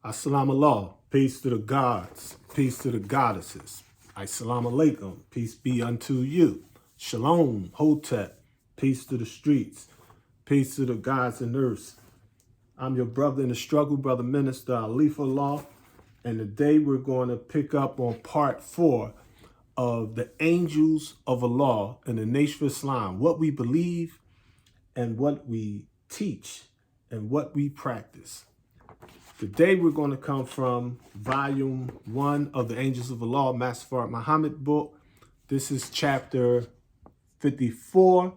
Assalamu alaikum, peace to the gods, peace to the goddesses. Assalamu alaikum, peace be unto you. Shalom, Hotep, peace to the streets, peace to the gods and earths. I'm your brother in the struggle, brother minister Alifullah, and today we're going to pick up on part 4 of the angels of Allah in the nation of Islam, what we believe and what we teach and what we practice. Today we're going to come from volume 1 of the Angels of Allah, Master Fard Muhammad book. This is chapter 54.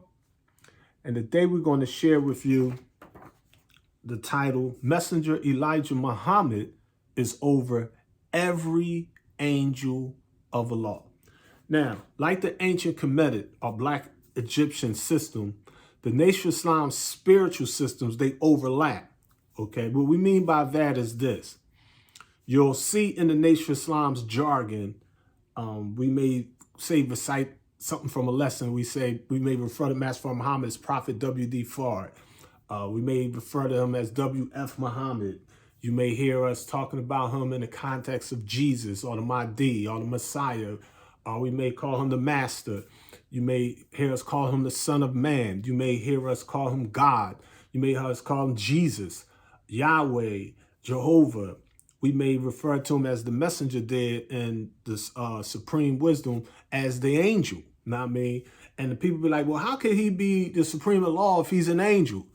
And today we're going to share with you the title, Messenger Elijah Muhammad is over every angel of Allah. Now, like the ancient Kemetic or Black Egyptian system, the Nation of Islam's spiritual systems, they overlap. Okay, what we mean by that is this. You'll see in the Nation of Islam's jargon, we may say recite something from a lesson. We may refer to Master Fard Muhammad as Prophet W.D. Fard. We may refer to him as W.F. Muhammad. You may hear us talking about him in the context of Jesus or the Mahdi or the Messiah. We may call him the Master. You may hear us call him the Son of Man. You may hear us call him God. You may hear us call him Jesus, Yahweh, Jehovah. We may refer to him as the messenger did in the supreme wisdom as the angel. You know what I mean? And the people be like, well, how can he be the supreme law if he's an angel?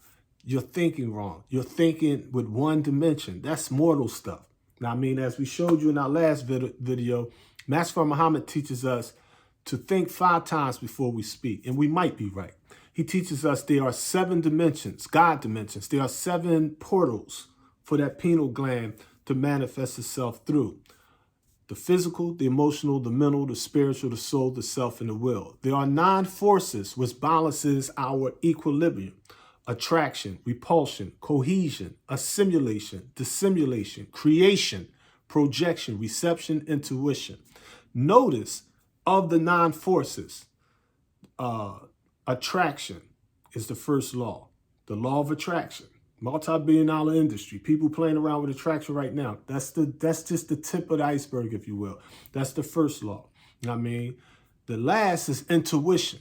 You're thinking wrong. You're thinking with one dimension. That's mortal stuff. Now, I mean, as we showed you in our last video, Master Fard Muhammad teaches us to think 5 times before we speak. And we might be right. He teaches us there are 7 dimensions, God dimensions. There are 7 portals for that pineal gland to manifest itself through. The physical, the emotional, the mental, the spiritual, the soul, the self, and the will. There are 9 forces which balances our equilibrium. Attraction, repulsion, cohesion, assimilation, dissimulation, creation, projection, reception, intuition. Notice of the 9 forces, attraction is the first law. The law of attraction. Multi-billion-dollar industry. People playing around with attraction right now. That's just the tip of the iceberg, if you will. That's the first law. I mean, the last is intuition.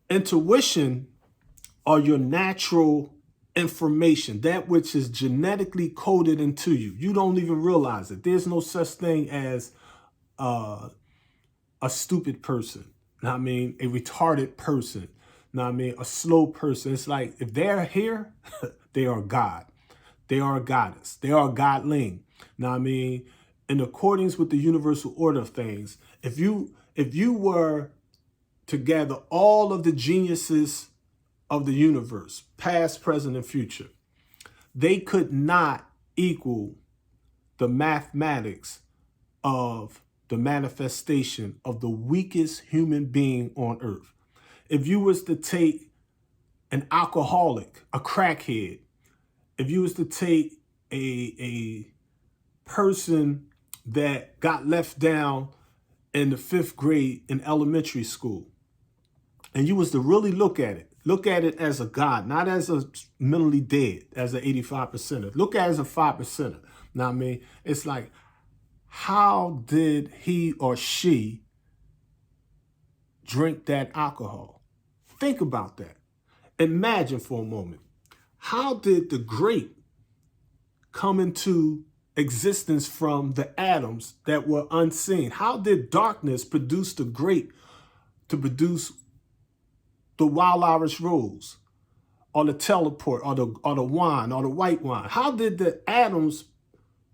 Intuition are your natural information, that which is genetically coded into you. You don't even realize it. There's no such thing as a stupid person. I mean, a retarded person. I mean, a slow person. It's like, if they're here, they are God. They are a goddess. They are a godling. Now, I mean, in accordance with the universal order of things, if you were to gather all of the geniuses of the universe, past, present, and future, they could not equal the mathematics of the manifestation of the weakest human being on earth. If you was to take an alcoholic, a crackhead, if you was to take a person that got left down in the 5th grade in elementary school, and you was to really look at it as a God, not as a mentally dead, as an 85%er. Look at it as a 5%er. Now, I mean, it's like, how did he or she drink that alcohol? Think about that. Imagine for a moment. How did the grape come into existence from the atoms that were unseen? How did darkness produce the grape to produce the wild Irish rose, or the teleport, or the wine, or the white wine? How did the atoms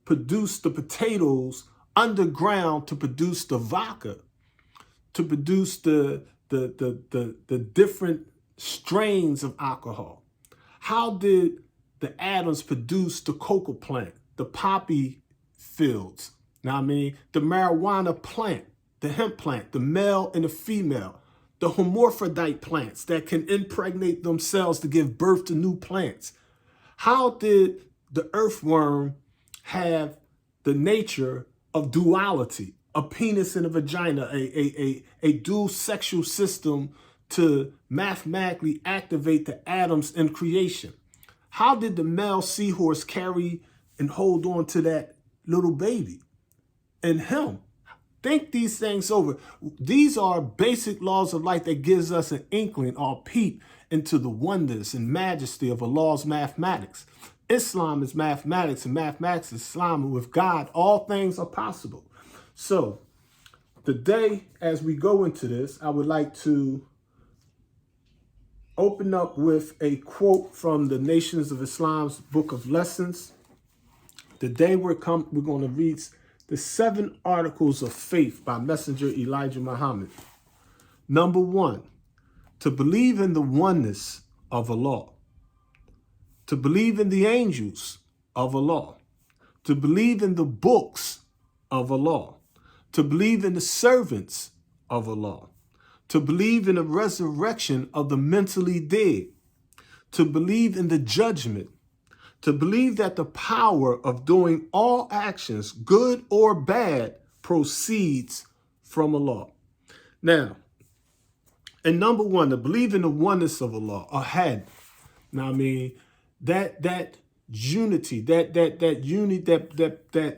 produce the potatoes underground to produce the vodka, to produce the different strains of alcohol? How did the atoms produce the cocoa plant, the poppy fields? Now, I mean, the marijuana plant, the hemp plant, the male and the female, the hermaphrodite plants that can impregnate themselves to give birth to new plants. How did the earthworm have the nature of duality, a penis and a vagina, a dual sexual system to mathematically activate the atoms in creation? How did the male seahorse carry and hold on to that little baby in him. Think these things over. These are basic laws of life that gives us an inkling or peep into the wonders and majesty of Allah's mathematics. Islam is mathematics and mathematics is Islam. And with God, all things are possible. So today, as we go into this, I would like to open up with a quote from the Nations of Islam's Book of Lessons. Today we're going to read the 7 Articles of Faith by Messenger Elijah Muhammad. Number 1, to believe in the oneness of Allah. To believe in the angels of Allah. To believe in the books of Allah. To believe in the servants of Allah. To believe in the resurrection of the mentally dead. To believe in the judgment. To believe that the power of doing all actions, good or bad, proceeds from Allah. Now, and number 1, to believe in the oneness of Allah, ahad. Now, I mean, that unity, that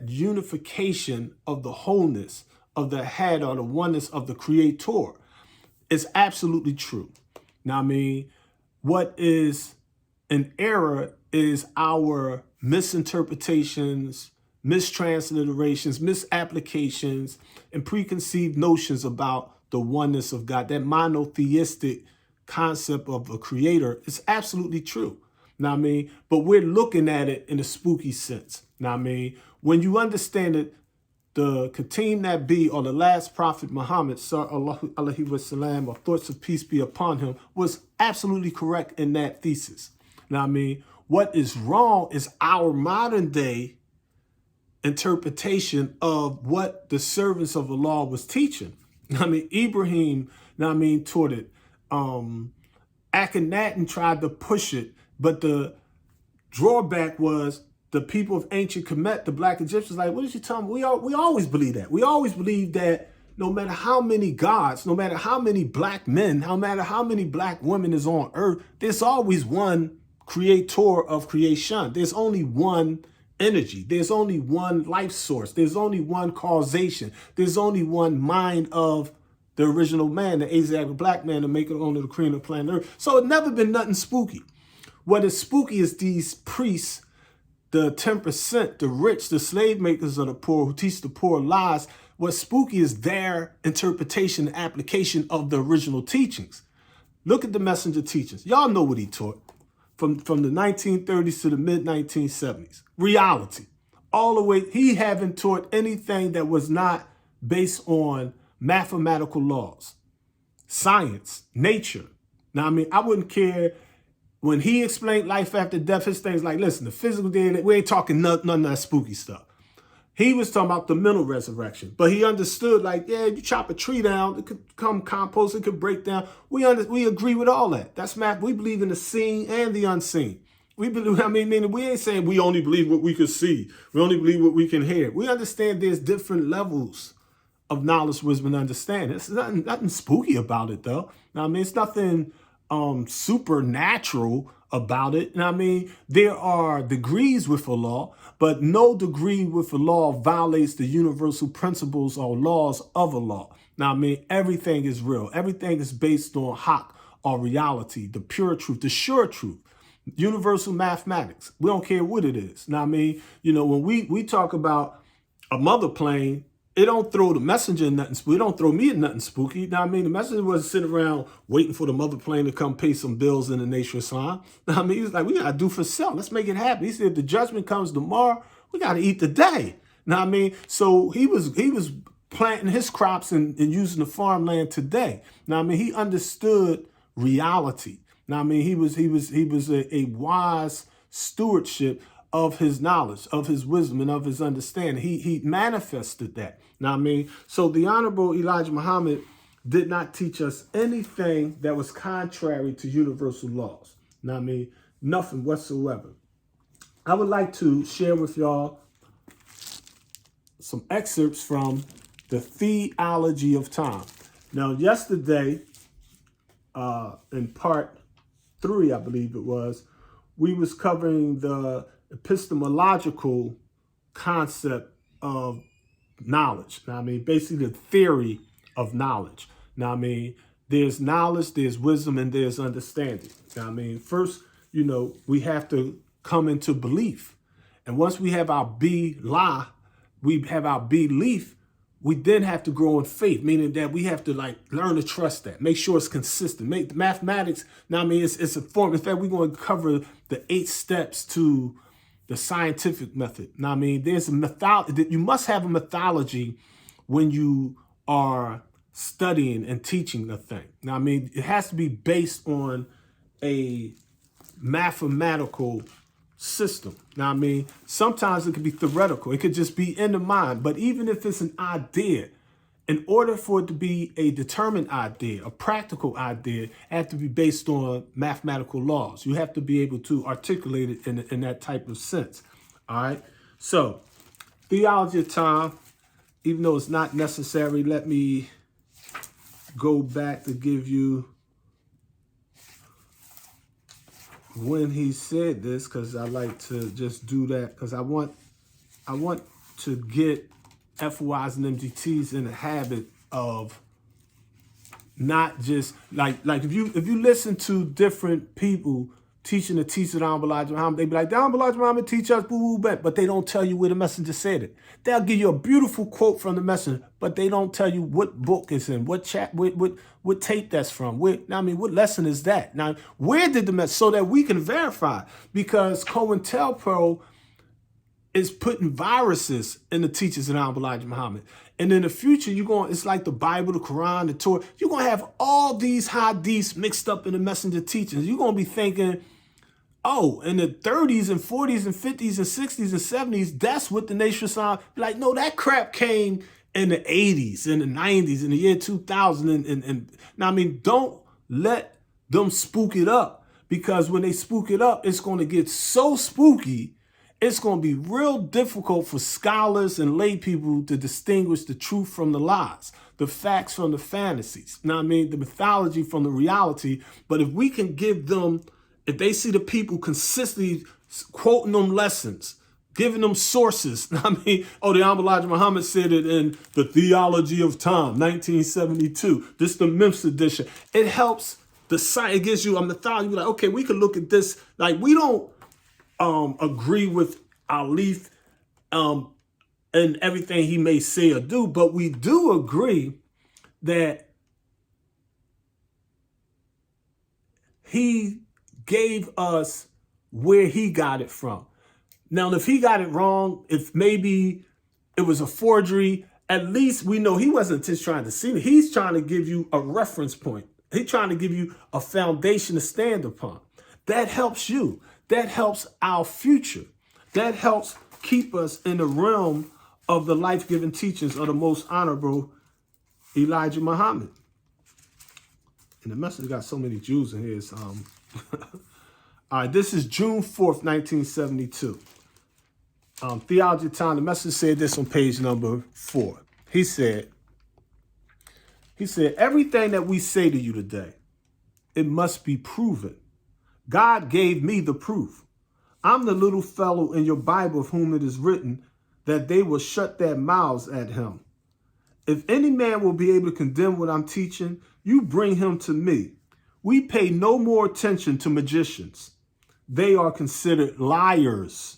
unification of the wholeness of the ahad or the oneness of the Creator is absolutely true. Now, I mean, what is an error is our misinterpretations, mistransliterations, misapplications, and preconceived notions about the oneness of God. That monotheistic concept of a creator is absolutely true. Now, I mean, but we're looking at it in a spooky sense. Now, I mean, when you understand it, the Khatim Nabi, or the last prophet Muhammad, sallallahu alaihi wasallam, or thoughts of peace be upon him, was absolutely correct in that thesis. Now, I mean, what is wrong is our modern day interpretation of what the servants of Allah was teaching. I mean, Ibrahim, taught it. Akhenaten tried to push it, but the drawback was the people of ancient Kemet, the black Egyptians, like, what is you telling me? We always believe that. We always believe that no matter how many gods, no matter how many black men, no matter how many black women is on earth, there's always one creator of creation. There's only one energy. There's only one life source. There's only one causation. There's only one mind of the original man, the Asiatic black man, to make it onto the cream of planet Earth. So it's never been nothing spooky. What is spooky is these priests, the 10%, the rich, the slave makers of the poor who teach the poor lies. What's spooky is their interpretation and application of the original teachings. Look at the messenger teachings. Y'all know what he taught. From the 1930s to the mid-1970s. Reality. All the way, he haven't taught anything that was not based on mathematical laws, science, nature. Now, I mean, I wouldn't care when he explained life after death, his things like, listen, the physical day, we ain't talking none of that spooky stuff. He was talking about the mental resurrection, but he understood, like, yeah, you chop a tree down, it could come compost, it could break down. We agree with all that. That's math. We believe in the seen and the unseen. We believe, meaning we ain't saying we only believe what we can see. We only believe what we can hear. We understand there's different levels of knowledge, wisdom, and understanding. There's nothing spooky about it, though. Now, I mean, it's nothing supernatural about it. And I mean, there are degrees with Allah, but no degree with Allah violates the universal principles or laws of Allah. Now, I mean, everything is real. Everything is based on haqq, or reality, the pure truth, the sure truth, universal mathematics. We don't care what it is. Now, I mean, you know, when we talk about a mother plane, it don't throw the messenger in nothing spooky. It don't throw me in nothing spooky. Now, I mean, the messenger wasn't sitting around waiting for the mother plane to come pay some bills in the nation of Islam. Now, I mean, he was like, we got to do for self. Let's make it happen. He said, if the judgment comes tomorrow, we got to eat today. Now, I mean, so he was planting his crops and using the farmland today. Now, I mean, he understood reality. Now, I mean, he was a wise stewardship of his knowledge, of his wisdom, and of his understanding. He manifested that. Now, I mean, so the Honorable Elijah Muhammad did not teach us anything that was contrary to universal laws. Now, I mean, nothing whatsoever. I would like to share with y'all some excerpts from the Theology of Time. Now, yesterday, in part 3, I believe it was, we was covering the epistemological concept of knowledge. Now, I mean, basically the theory of knowledge. Now, I mean, there's knowledge, there's wisdom, and there's understanding. Now, I mean, first, we have to come into belief. And once we have our we have our belief, we then have to grow in faith, meaning that we have to learn to trust that, make sure it's consistent. Make mathematics. Now, I mean, it's a form. In fact, we're going to cover the 8 steps to the scientific method. Now, I mean, there's a methodology. You must have a methodology when you are studying and teaching a thing. Now, I mean, it has to be based on a mathematical system. Now, I mean, sometimes it could be theoretical. It could just be in the mind. But even if it's an idea, in order for it to be a determined idea, a practical idea, it has to be based on mathematical laws. You have to be able to articulate it in that type of sense. All right. So, theology of time, even though it's not necessary, let me go back to give you when he said this, because I like to just do that, because I want to get FYs and MGTs in the habit of not just like if you listen to different people teaching the teachers of Elijah Muhammad, they be like, Elijah Muhammad teach us but they don't tell you where the messenger said it. They'll give you a beautiful quote from the messenger, but they don't tell you what book it's in, what tape that's from. What lesson is that? Now, where did the message, so that we can verify, because COINTELPRO is putting viruses in the teachers of Elijah Muhammad. And in the future, it's like the Bible, the Quran, the Torah. You're going to have all these hadiths mixed up in the messenger teachings. You're going to be thinking, oh, in the 30s and 40s and 50s and 60s and 70s, that's what the Nation of Islam, like, no, that crap came in the 80s, in the 90s, in the year 2000. And now, I mean, don't let them spook it up, because when they spook it up, it's going to get so spooky, it's going to be real difficult for scholars and lay people to distinguish the truth from the lies, the facts from the fantasies. Now, I mean, the mythology from the reality. But if we can give them, if they see the people consistently quoting them lessons, giving them sources. I mean, the Elijah Muhammad said it in The Theology of Time, 1972. This is the Memphis edition. It helps the science. It gives you a mythology. You're like, okay, we can look at this. Like, we don't agree with Alif and everything he may say or do, but we do agree that he gave us where he got it from. Now, if he got it wrong, if maybe it was a forgery, at least we know he wasn't just trying to see it. He's trying to give you a reference point. He's trying to give you a foundation to stand upon. That helps you. That helps our future. That helps keep us in the realm of the life-giving teachings of the most honorable Elijah Muhammad. And the message got so many Jews in here. It's, all right, this is June 4th, 1972. Theology of Time, the message said this on page number 4. He said, everything that we say to you today, it must be proven. God gave me the proof. I'm the little fellow in your Bible of whom it is written that they will shut their mouths at him. If any man will be able to condemn what I'm teaching, you bring him to me. We pay no more attention to magicians. They are considered liars,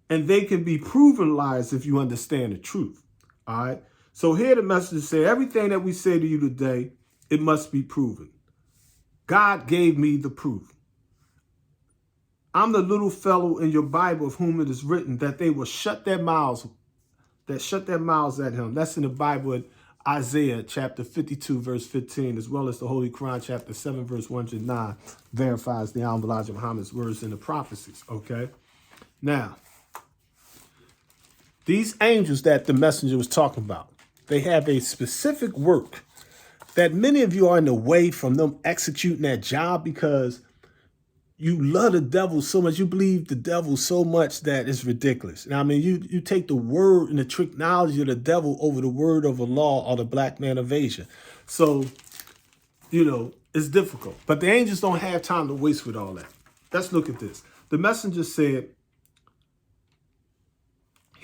and they can be proven liars if you understand the truth. All right. So here the message says, everything that we say to you today, it must be proven. God gave me the proof. I'm the little fellow in your Bible of whom it is written that they will shut their mouths at him. That's in the Bible in Isaiah chapter 52, verse 15, as well as the Holy Quran chapter 7, verse 109, verifies the Elijah Muhammad's words in the prophecies. Okay. Now, these angels that the messenger was talking about, they have a specific work that many of you are in the way from them executing that job, because you love the devil so much, you believe the devil so much that it's ridiculous. Now, I mean, you take the word and the technology of the devil over the word of Allah or the black man of Asia. So, it's difficult. But the angels don't have time to waste with all that. Let's look at this. The messenger said,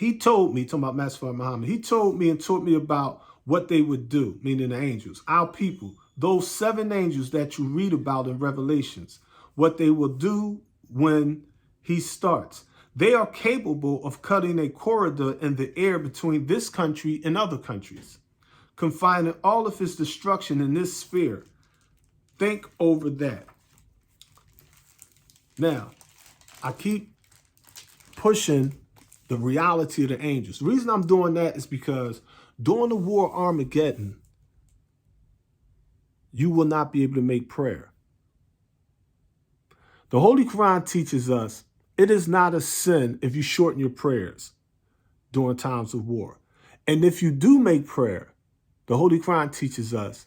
he told me, talking about Master Muhammad, he told me and taught me about what they would do, meaning the angels, our people, those 7 angels that you read about in Revelations, what they will do when he starts. They are capable of cutting a corridor in the air between this country and other countries, confining all of its destruction in this sphere. Think over that. Now, I keep pushing the reality of the angels. The reason I'm doing that is because during the war Armageddon, you will not be able to make prayer. The Holy Quran teaches us it is not a sin if you shorten your prayers during times of war. And if you do make prayer, the Holy Quran teaches us,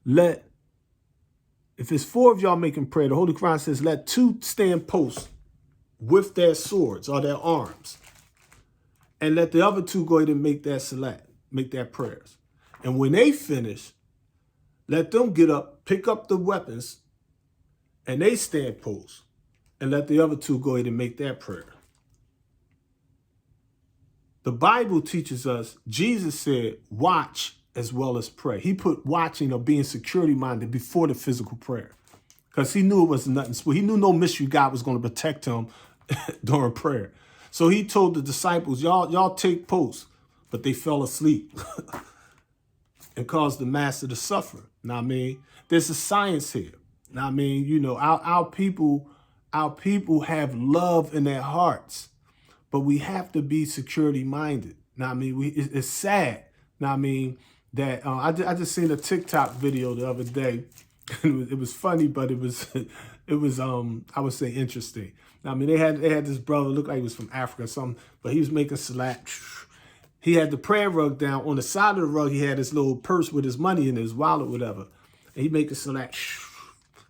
if it's 4 of y'all making prayer, the Holy Quran says, let 2 stand post with their swords or their arms, and let the other 2 go ahead and make that salat, make their prayers. And when they finish, let them get up, pick up the weapons, and they stand post, and let the other 2 go ahead and make their prayer. The Bible teaches us, Jesus said, watch as well as pray. He put watching or being security minded before the physical prayer, because he knew it was nothing. He knew no mystery God was going to protect him during prayer. So he told the disciples, y'all take post, but they fell asleep and caused the master to suffer. Now, I mean, there's a science here. Now, I mean, you know, our people have love in their hearts, but we have to be security minded. Now, I mean, it's sad. Now, I mean, that I just seen a TikTok video the other day. It was funny, but it was I would say interesting. Now, I mean, they had this brother, looked like he was from Africa or something, but he was making salat. He had the prayer rug down. On the side of the rug, he had his little purse with his money in his wallet, whatever. And he making salat,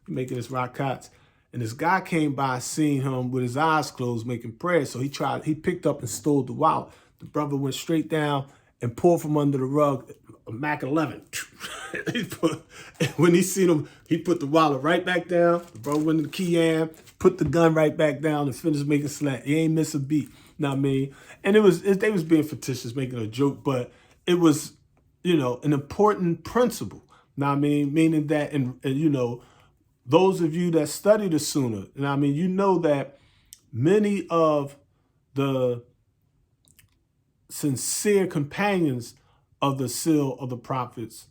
making his rakats. And this guy came by, seeing him with his eyes closed, making prayer. So he picked up and stole the wallet. The brother went straight down and pulled from under the rug a Mac 11. When he seen him, he put the wallet right back down. The brother went to the Kiyam, put the gun right back down, and finished making salat. He ain't miss a beat. Know what I mean? And they was being fictitious, making a joke, but it was, you know, an important principle. Know what I mean? Meaning that, and you know, those of you that study the Sunnah, and I mean, you know that many of the sincere companions of the seal of the prophets,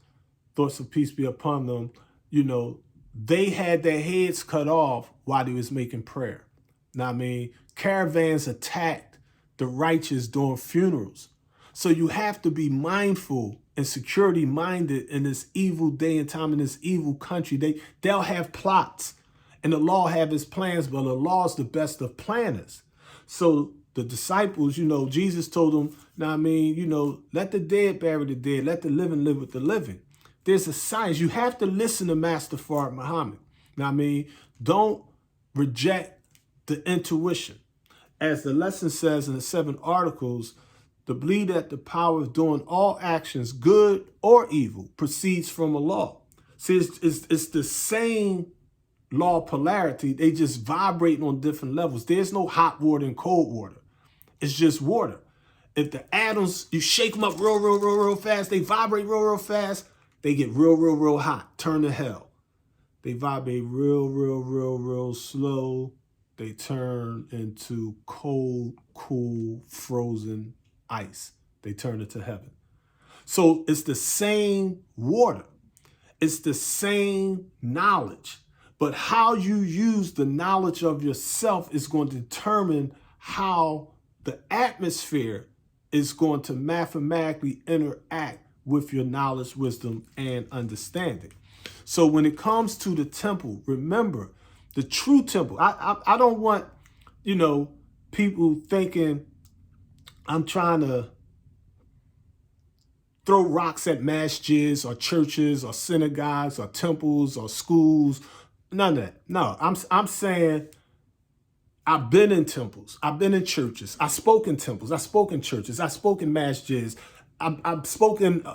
thoughts of peace be upon them, you know, they had their heads cut off while they was making prayer. Now, I mean, caravans attacked the righteous during funerals. So you have to be mindful and security minded in this evil day and time, in this evil country. They'll have plots, and the law have its plans, but the law is the best of planners. So the disciples, you know, Jesus told them, now, I mean, you know, let the dead bury the dead, let the living live with the living. There's a science. You have to listen to Master Fard Muhammad. Now, I mean, don't reject the intuition. As the lesson says in the 7 articles, to believe that the power of doing all actions, good or evil, proceeds from Allah. See, it's the same law of polarity. They just vibrate on different levels. There's no hot water and cold water. It's just water. If the atoms, you shake them up real fast, they vibrate real fast, they get real hot, turn to hell. They vibrate real slow, they turn into cold, cool, frozen ice. They turn into heaven. So it's the same water. It's the same knowledge. But how you use the knowledge of yourself is going to determine how the atmosphere is going to mathematically interact with your knowledge, wisdom, and understanding. So when it comes to the temple, remember, the true temple, I don't want, you know, people thinking I'm trying to throw rocks at masjids or churches or synagogues or temples or schools. None of that. No, I'm saying I've been in temples. I've been in churches. I spoke in temples. I spoke in churches. I spoke in masjids. I've spoken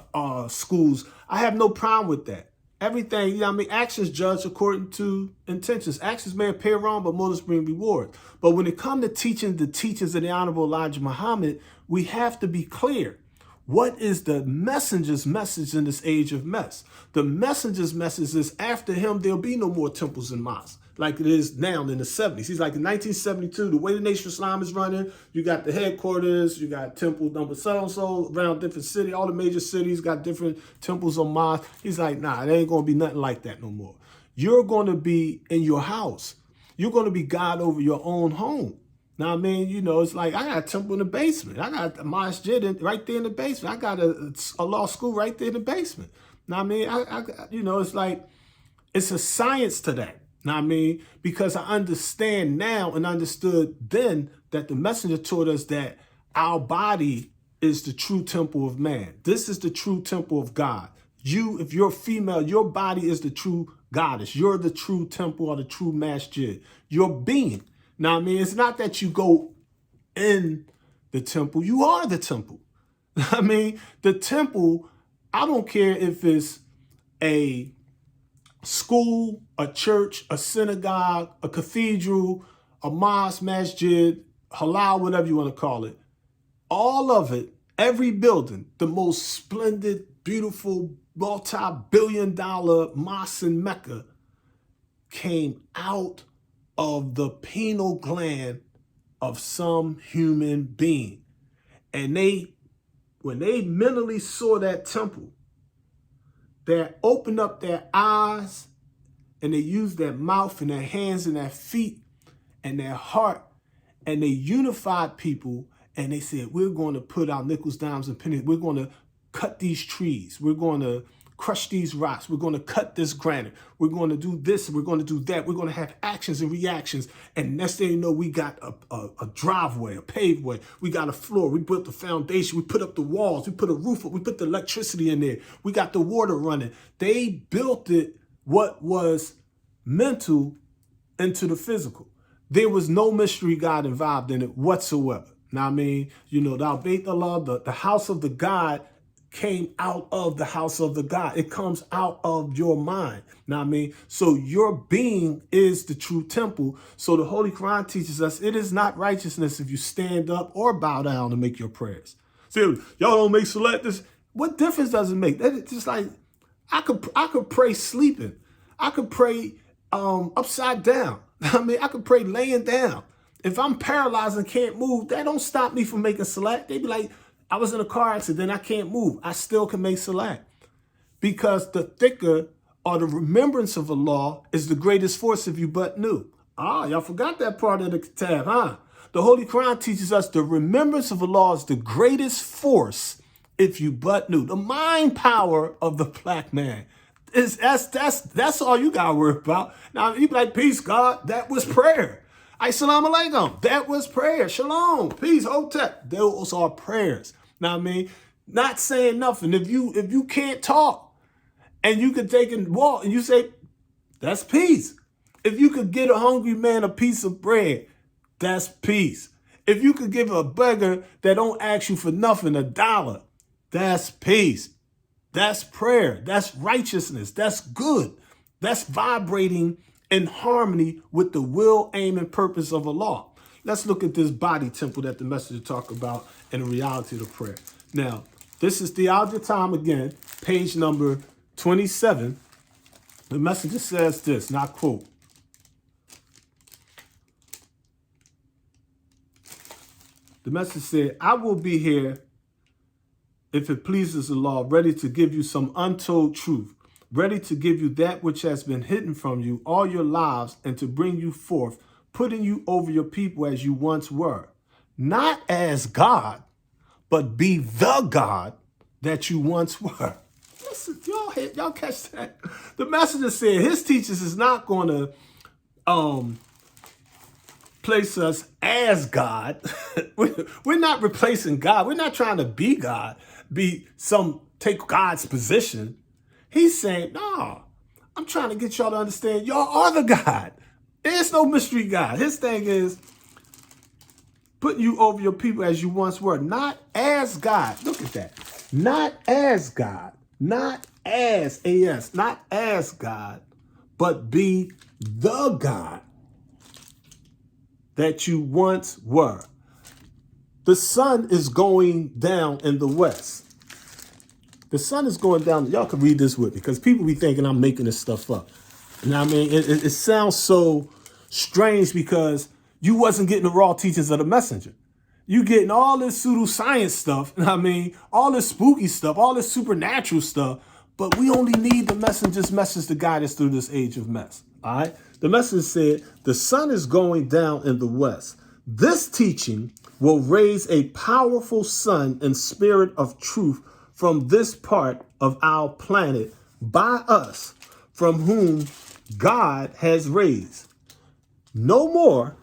schools. I have no problem with that. Everything, you know what I mean? Actions judged according to intentions. Actions may appear wrong, but motives bring reward. But when it comes to teaching the teachings of the Honorable Elijah Muhammad, we have to be clear. What is the messenger's message in this age of mess? The messenger's message is after him, there'll be no more temples and mosques like it is now in the 70s. He's like in 1972, the way the Nation of Islam is running, you got the headquarters, you got temple number so-and-so around different cities, all the major cities got different temples or mosques. He's like, nah, it ain't going to be nothing like that no more. You're going to be in your house. You're going to be God over your own home. Now, I mean, you know, it's like I got a temple in the basement. I got a masjid right there in the basement. I got a law school right there in the basement. Now, I mean, you know, it's like it's a science to that. Now, I mean, because I understand now and understood then that the messenger taught us that our body is the true temple of man. This is the true temple of God. You, if you're female, your body is the true goddess. You're the true temple or the true masjid. Your being. Now, I mean, it's not that you go in the temple. You are the temple. I mean, the temple, I don't care if it's a school, a church, a synagogue, a cathedral, a mosque, masjid, halal, whatever you want to call it. All of it, every building, the most splendid, beautiful, multi-billion-dollar mosque in Mecca came out of the pineal gland of some human being. And when they mentally saw that temple, they opened up their eyes and they used their mouth and their hands and their feet and their heart, and they unified people, and they said, we're going to put our nickels, dimes, and pennies. We're going to cut these trees. We're going to crush these rocks. We're going to cut this granite. We're going to do this. We're going to do that. We're going to have actions and reactions. And next thing you know, we got a driveway, a paved way. We got a floor. We built the foundation. We put up the walls. We put a roof up. We put the electricity in there. We got the water running. They built it, what was mental, into the physical. There was no mystery God involved in it whatsoever. Now, I mean, you know, the house of the God came out of the house of the God. It comes out of your mind. Now, I mean, so your being is the true temple. So the Holy Quran teaches us it is not righteousness if you stand up or bow down to make your prayers. So y'all don't make salat. What difference does it make? That's just like I could pray sleeping. I could pray upside down. I mean, I could pray laying down. If I'm paralyzed and can't move, that don't stop me from making salat. They be like, I was in a car accident, I can't move. I still can make salat. Because the thicker or the remembrance of Allah is the greatest force if you but knew. Ah, y'all forgot that part of the kitab, huh? The Holy Quran teaches us the remembrance of Allah is the greatest force if you but knew. The mind power of the black man. That's all you gotta worry about. Now, you be like, peace, God, that was prayer. Assalamu alaikum, that was prayer. Shalom, peace, hotep. Those are prayers. Now, I mean, not saying nothing. If you can't talk and you can take a walk and you say, that's peace. If you could get a hungry man a piece of bread, that's peace. If you could give a beggar that don't ask you for nothing $1, that's peace. That's prayer. That's righteousness. That's good. That's vibrating in harmony with the will, aim, and purpose of Allah. Let's look at this body temple that the messenger talked about and the reality of the prayer. Now, this is Theology Time again, page number 27. The messenger says this, and I quote, the messenger said, I will be here if it pleases Allah, ready to give you some untold truth, ready to give you that which has been hidden from you all your lives and to bring you forth, putting you over your people as you once were, not as God, but be the God that you once were. Listen, y'all catch that? The messenger said his teachers is not going to place us as God. We're not replacing God. We're not trying to be God, take God's position. He's saying, no, I'm trying to get y'all to understand y'all are the God. There's no mystery God. His thing is putting you over your people as you once were, not as God. Look at that. Not as God. Not as, A-S, not as God, but be the God that you once were. The sun is going down in the west. The sun is going down. Y'all can read this with me because people be thinking I'm making this stuff up. You know what I mean? It sounds so strange because you wasn't getting the raw teachings of the messenger. You getting all this pseudoscience stuff, you know what I mean? All this spooky stuff, all this supernatural stuff, but we only need the messenger's message to guide us through this age of mess, all right? The message said, the sun is going down in the west. This teaching will raise a powerful sun and spirit of truth from this part of our planet by us, from whom God has raised. No more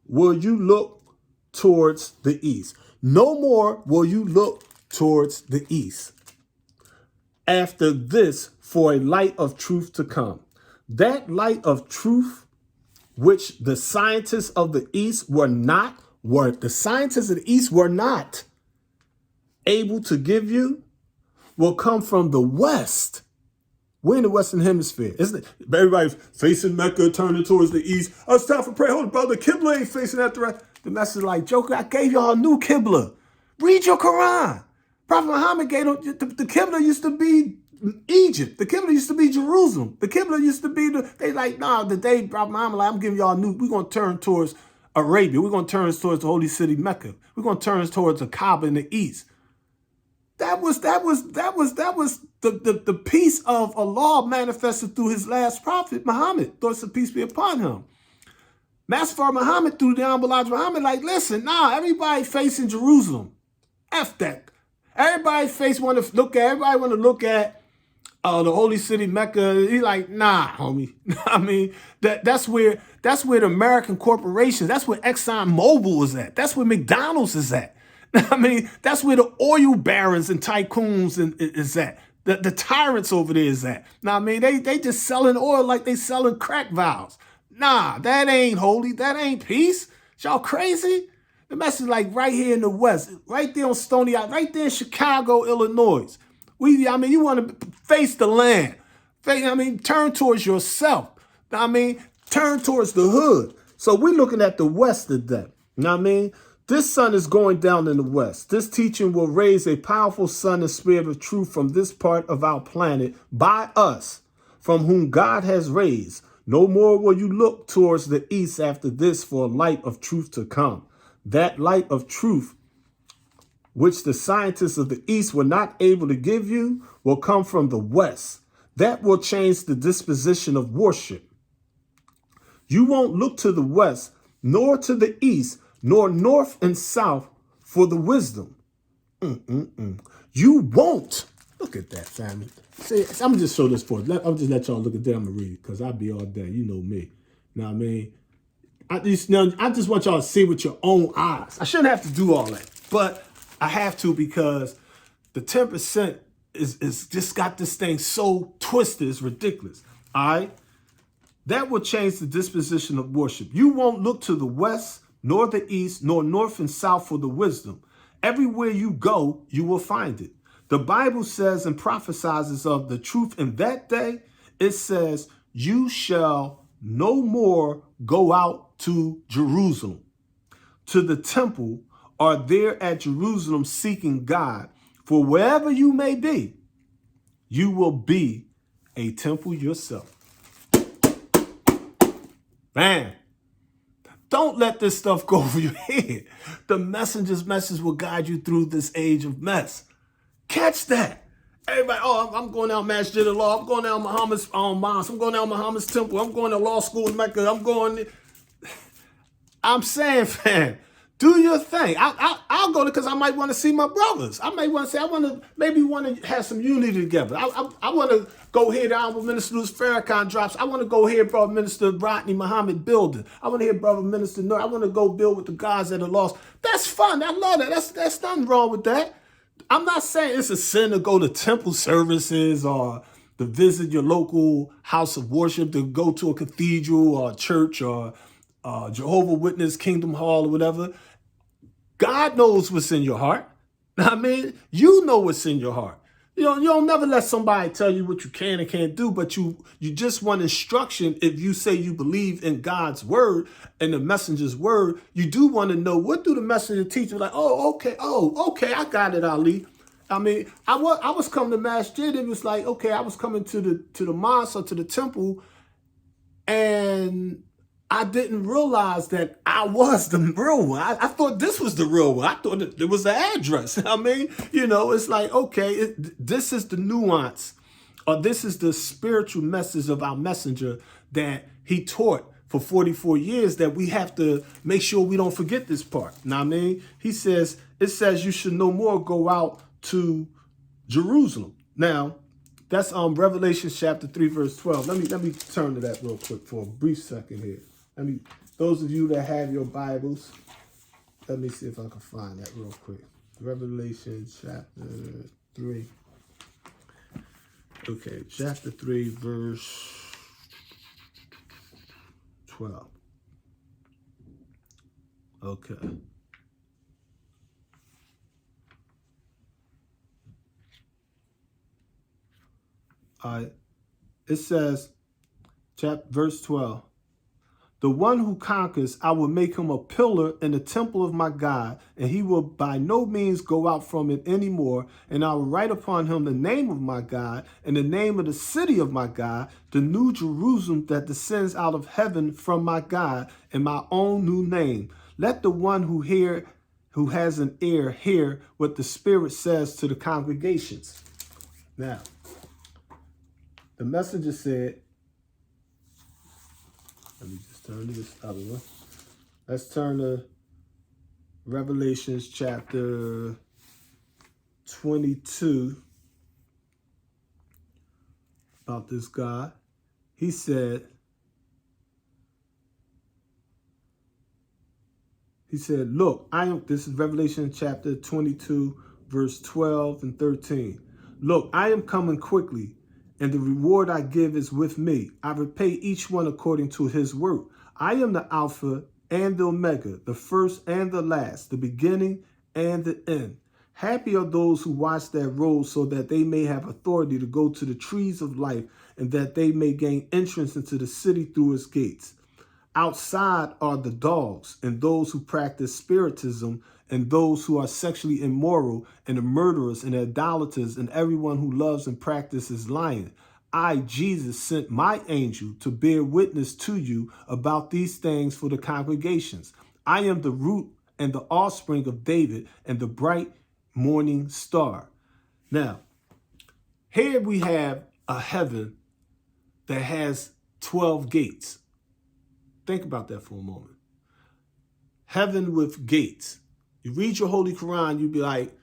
will you look towards the east. No more will you look towards the east. After this, for a light of truth to come. That light of truth, which the scientists of the east were not able to give you, will come from the west. We're in the Western Hemisphere, isn't it? Everybody's facing Mecca, turning towards the east. Oh, it's time for prayer. Hold on, brother. Qibla ain't facing that right. The message is like, Joker, I gave y'all a new Qibla. Read your Quran. Prophet Muhammad gave them, the Qibla used to be Egypt. The Qibla used to be Jerusalem. The Qibla used to be, the day Prophet Muhammad, like, I'm giving y'all a new, we're going to turn towards Arabia. We're going to turn towards the holy city Mecca. We're going to turn towards the Kaaba in the east. That was the peace of Allah manifested through his last prophet, Muhammad. Thoughts of peace be upon him. Master Muhammad through the Honorable Elijah Muhammad, like, listen, everybody facing Jerusalem. F that. Everybody want to look at the holy city Mecca. He like, nah, homie. I mean, that's where the American corporations, that's where ExxonMobil is at. That's where McDonald's is at. I mean, that's where the oil barons and tycoons is at. The tyrants over there is at. Now, I mean, they just selling oil like they selling crack vials. Nah, that ain't holy. That ain't peace. Y'all crazy? The message like right here in the West, right there on Stony Island, right there in Chicago, Illinois. You want to face the land. Turn towards yourself. Turn towards the hood. So we're looking at the West today. You know what I mean? This sun is going down in the west. This teaching will raise a powerful sun and spirit of truth from this part of our planet by us, from whom God has raised. No more will you look towards the east after this for a light of truth to come. That light of truth, which the scientists of the east were not able to give you, will come from the west. That will change the disposition of worship. You won't look to the west, nor to the east, nor north and south for the wisdom. You won't. Look at that, family. See, I'm going to just show this for you. I'm just let y'all look at that. I'm going to read it because I'll be all day. You know me. You know what I mean? I just want y'all to see with your own eyes. I shouldn't have to do all that, but I have to because the 10% is just got this thing so twisted. It's ridiculous. All right? That will change the disposition of worship. You won't look to the west, nor the east, nor north and south for the wisdom. Everywhere you go, you will find it. The Bible says and prophesies of the truth in that day. It says, you shall no more go out to Jerusalem, to the temple, or there at Jerusalem seeking God. For wherever you may be, you will be a temple yourself. Man. Don't let this stuff go over your head. The messenger's message will guide you through this age of mess. Catch that. Everybody, I'm going down Masjid Allah. I'm going down Muhammad's mosque. I'm going down Muhammad's temple. I'm going to law school in Mecca. I'm saying, fam, do your thing. I'll go there because I might want to see my brothers. I may want to say, maybe want to have some unity together. I want to go hear the Honorable Minister Louis Farrakhan drops. I want to go hear Brother Minister Rodney Muhammad building. I want to hear Brother Minister Noor. I want to go build with the guys that are lost. That's fun. I love that. That's nothing wrong with that. I'm not saying it's a sin to go to temple services or to visit your local house of worship, to go to a cathedral or a church or Jehovah's Witness Kingdom Hall or whatever. God knows what's in your heart. I mean, you know what's in your heart. You don't never let somebody tell you what you can and can't do, but you just want instruction. If you say you believe in God's word and the messenger's word, you do want to know, what do the messenger teach you? Like, okay, I got it, Ali. I mean, I was coming to masjid. It was like, okay, I was coming to the mosque or to the temple, and I didn't realize that I was the real one. I thought this was the real one. I thought that it was the address. I mean, it's like, okay, this is the nuance, or this is the spiritual message of our messenger that he taught for 44 years, that we have to make sure we don't forget this part. Know what I mean? It says you should no more go out to Jerusalem. Now, that's Revelation chapter 3, verse 12. Let me turn to that real quick for a brief second here. Those of you that have your Bibles, let me see if I can find that real quick. Revelation chapter 3. Okay, chapter 3, verse 12. Okay. All right. It says, verse 12. The one who conquers, I will make him a pillar in the temple of my God, and he will by no means go out from it anymore. And I will write upon him the name of my God and the name of the city of my God, the new Jerusalem that descends out of heaven from my God, and my own new name. Let the one who has an ear hear what the Spirit says to the congregations. Now, the messenger said, let me just turn to this other one. Let's turn to Revelations chapter 22 about this God. He said, look, this is Revelation chapter 22, verse 12 and 13. Look, I am coming quickly, and the reward I give is with me. I repay each one according to his work. I am the Alpha and the Omega, the first and the last, the beginning and the end. Happy are those who watch their roads, so that they may have authority to go to the trees of life, and that they may gain entrance into the city through its gates. Outside are the dogs, and those who practice spiritism, and those who are sexually immoral, and the murderers, and the idolaters, and everyone who loves and practices lying. I, Jesus, sent my angel to bear witness to you about these things for the congregations. I am the root and the offspring of David, and the bright morning star. Now, here we have a heaven that has 12 gates. Think about that for a moment. Heaven with gates. You read your Holy Quran, you'd be like,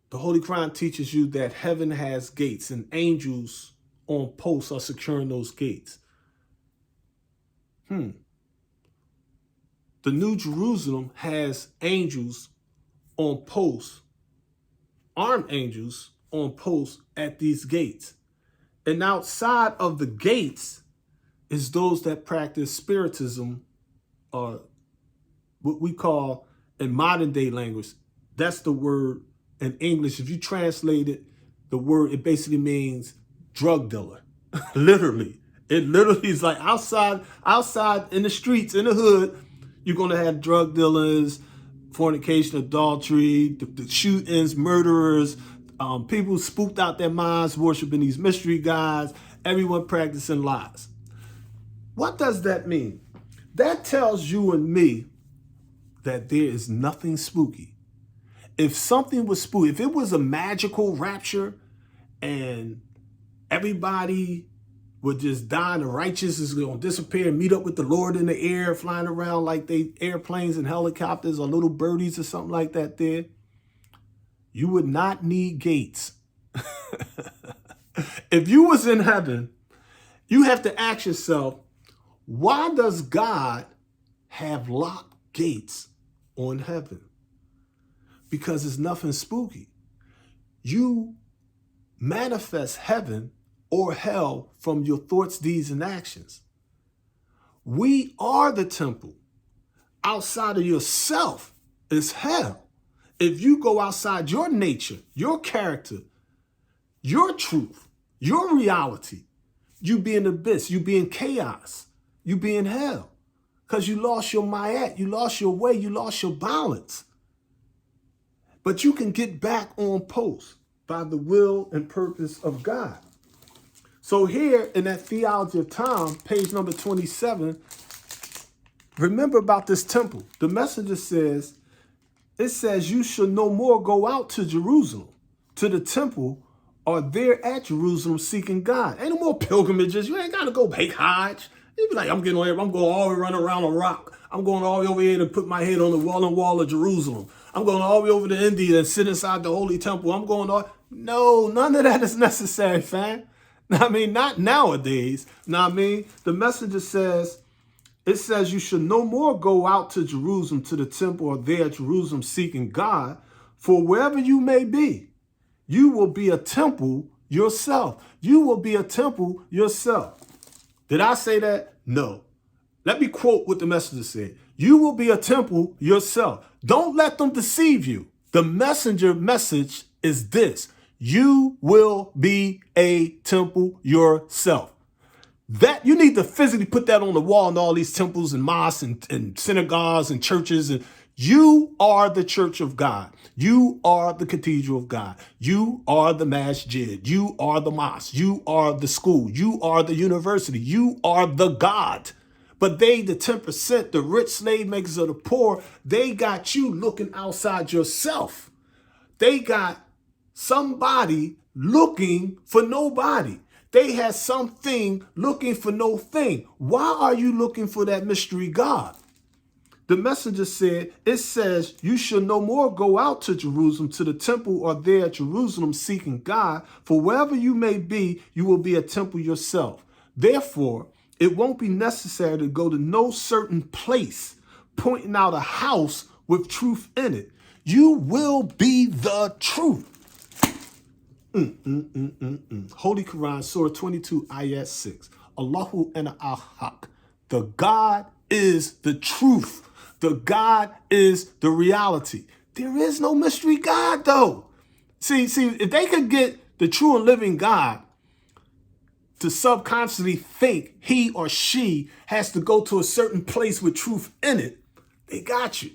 the Holy Quran teaches you that heaven has gates, and angels on posts are securing those gates. The New Jerusalem has angels on posts, armed angels on posts at these gates. And outside of the gates is those that practice spiritism, or what we call in modern day language, that's the word in English. If you translate it, the word, it basically means drug dealer. Literally. It literally is like outside in the streets, in the hood, you're going to have drug dealers, fornication, adultery, the shootings, murderers, people spooked out their minds, worshiping these mystery gods, everyone practicing lies. What does that mean? That tells you and me that there is nothing spooky. If something was spooky, if it was a magical rapture and everybody would just die and the righteous is going to disappear and meet up with the Lord in the air, flying around like they airplanes and helicopters or little birdies or something like that there, you would not need gates. If you was in heaven, you have to ask yourself, why does God have locked gates on heaven? Because it's nothing spooky. You manifest heaven or hell from your thoughts, deeds, and actions. We are the temple. Outside of yourself is hell. If you go outside your nature, your character, your truth, your reality, you be in abyss, you be in chaos, you be in hell. Because you lost your mayat, you lost your way, you lost your balance. But you can get back on post by the will and purpose of God. So here in that Theology of Time, page number 27, remember about this temple. The messenger says, it says, you shall no more go out to Jerusalem, to the temple, or there at Jerusalem seeking God. Ain't no more pilgrimages. You ain't got to go make Hajj. You be like, I'm getting on here. I'm going all the way running around a rock. I'm going all the way over here to put my head on the wall of Jerusalem. I'm going all the way over to India and sit inside the Holy Temple. I'm going all... No, none of that is necessary, fam. I mean, not nowadays. Now, I mean, the messenger says, it says you should no more go out to Jerusalem, to the temple, or there at Jerusalem seeking God, for wherever you may be, you will be a temple yourself. You will be a temple yourself. Did I say that? No. Let me quote what the messenger said. You will be a temple yourself. Don't let them deceive you. The messenger message is this. You will be a temple yourself. That you need to physically put that on the wall in all these temples and mosques and synagogues and churches. And you are the church of God. You are the cathedral of God. You are the masjid. You are the mosque. You are the school. You are the university. You are the God. But they, the 10%, the rich slave makers of the poor, they got you looking outside yourself. They got somebody looking for nobody. They had something looking for no thing. Why are you looking for that mystery God? The messenger said, it says, you shall no more go out to Jerusalem, to the temple, or there at Jerusalem seeking God. For wherever you may be, you will be a temple yourself. Therefore, it won't be necessary to go to no certain place, pointing out a house with truth in it. You will be the truth. Holy Quran, Surah 22, Ayat 6. Allahu ana al-haq. The God is the truth. The God is the reality. There is no mystery God, though. See, if they could get the true and living God to subconsciously think he or she has to go to a certain place with truth in it, they got you.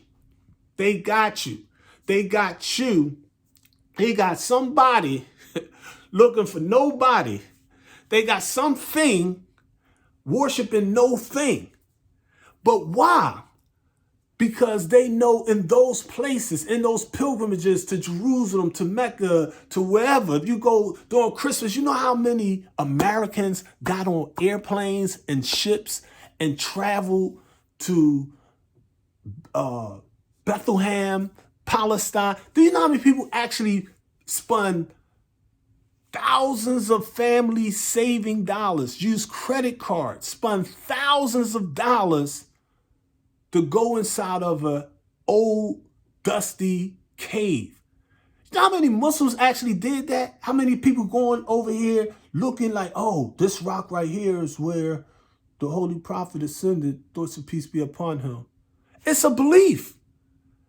They got you. They got you. They got somebody looking for nobody. They got something worshiping no thing. But why? Because they know in those places, in those pilgrimages to Jerusalem, to Mecca, to wherever, if you go during Christmas, you know how many Americans got on airplanes and ships and traveled to Bethlehem, Palestine? Do you know how many people actually spun thousands of families saving dollars, use credit cards, spun thousands of dollars to go inside of an old, dusty cave? You know how many Muslims actually did that? How many people going over here looking like, oh, this rock right here is where the Holy Prophet ascended, thoughts of peace be upon him. It's a belief.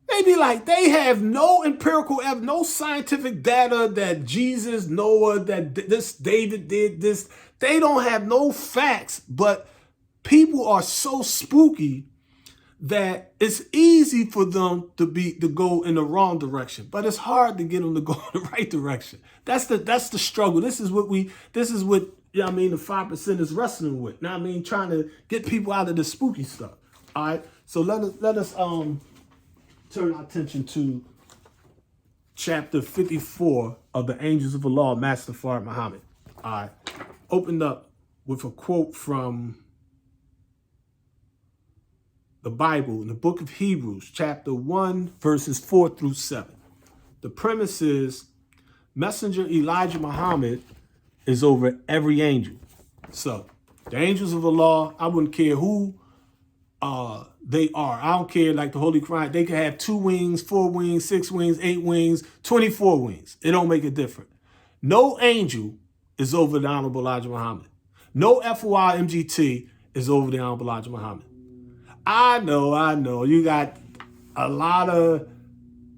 They be like, they have no empirical evidence, no scientific data that Jesus, Noah, that this David did this. They don't have no facts, but people are so spooky that it's easy for them to go in the wrong direction, but it's hard to get them to go in the right direction. That's the struggle. This is what you know what I mean, the 5% is wrestling with. Now I mean, trying to get people out of the spooky stuff. All right. So let us turn our attention to chapter 54 of the Angels of Allah, Master Fard Muhammad. All right. Opened up with a quote from the Bible in the book of Hebrews, chapter 1, verses 4 through 7. The premise is Messenger Elijah Muhammad is over every angel. So the angels of Allah, I wouldn't care who they are. I don't care, like the Holy Quran, they could have 2 wings, 4 wings, 6 wings, 8 wings, 24 wings. It don't make a difference. No angel is over the Honorable Elijah Muhammad. No FOI MGT is over the Honorable Elijah Muhammad. I know. You got a lot of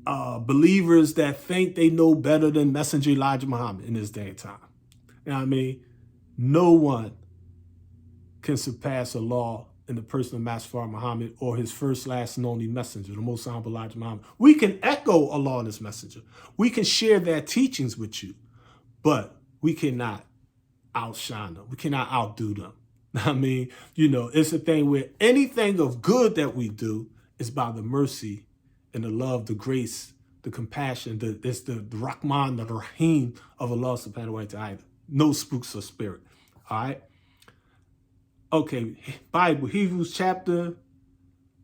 believers that think they know better than Messenger Elijah Muhammad in this day and time. You know what I mean? No one can surpass Allah in the person of Master Muhammad or his first, last, and only messenger, the Most Honorable Elijah Muhammad. We can echo Allah and his messenger. We can share their teachings with you, but we cannot outshine them. We cannot outdo them. I mean, it's a thing where anything of good that we do is by the mercy and the love, the grace, the compassion, it's the Rahman, the Rahim of Allah subhanahu wa ta'ala. No spooks or spirit. All right? Okay, Bible, Hebrews chapter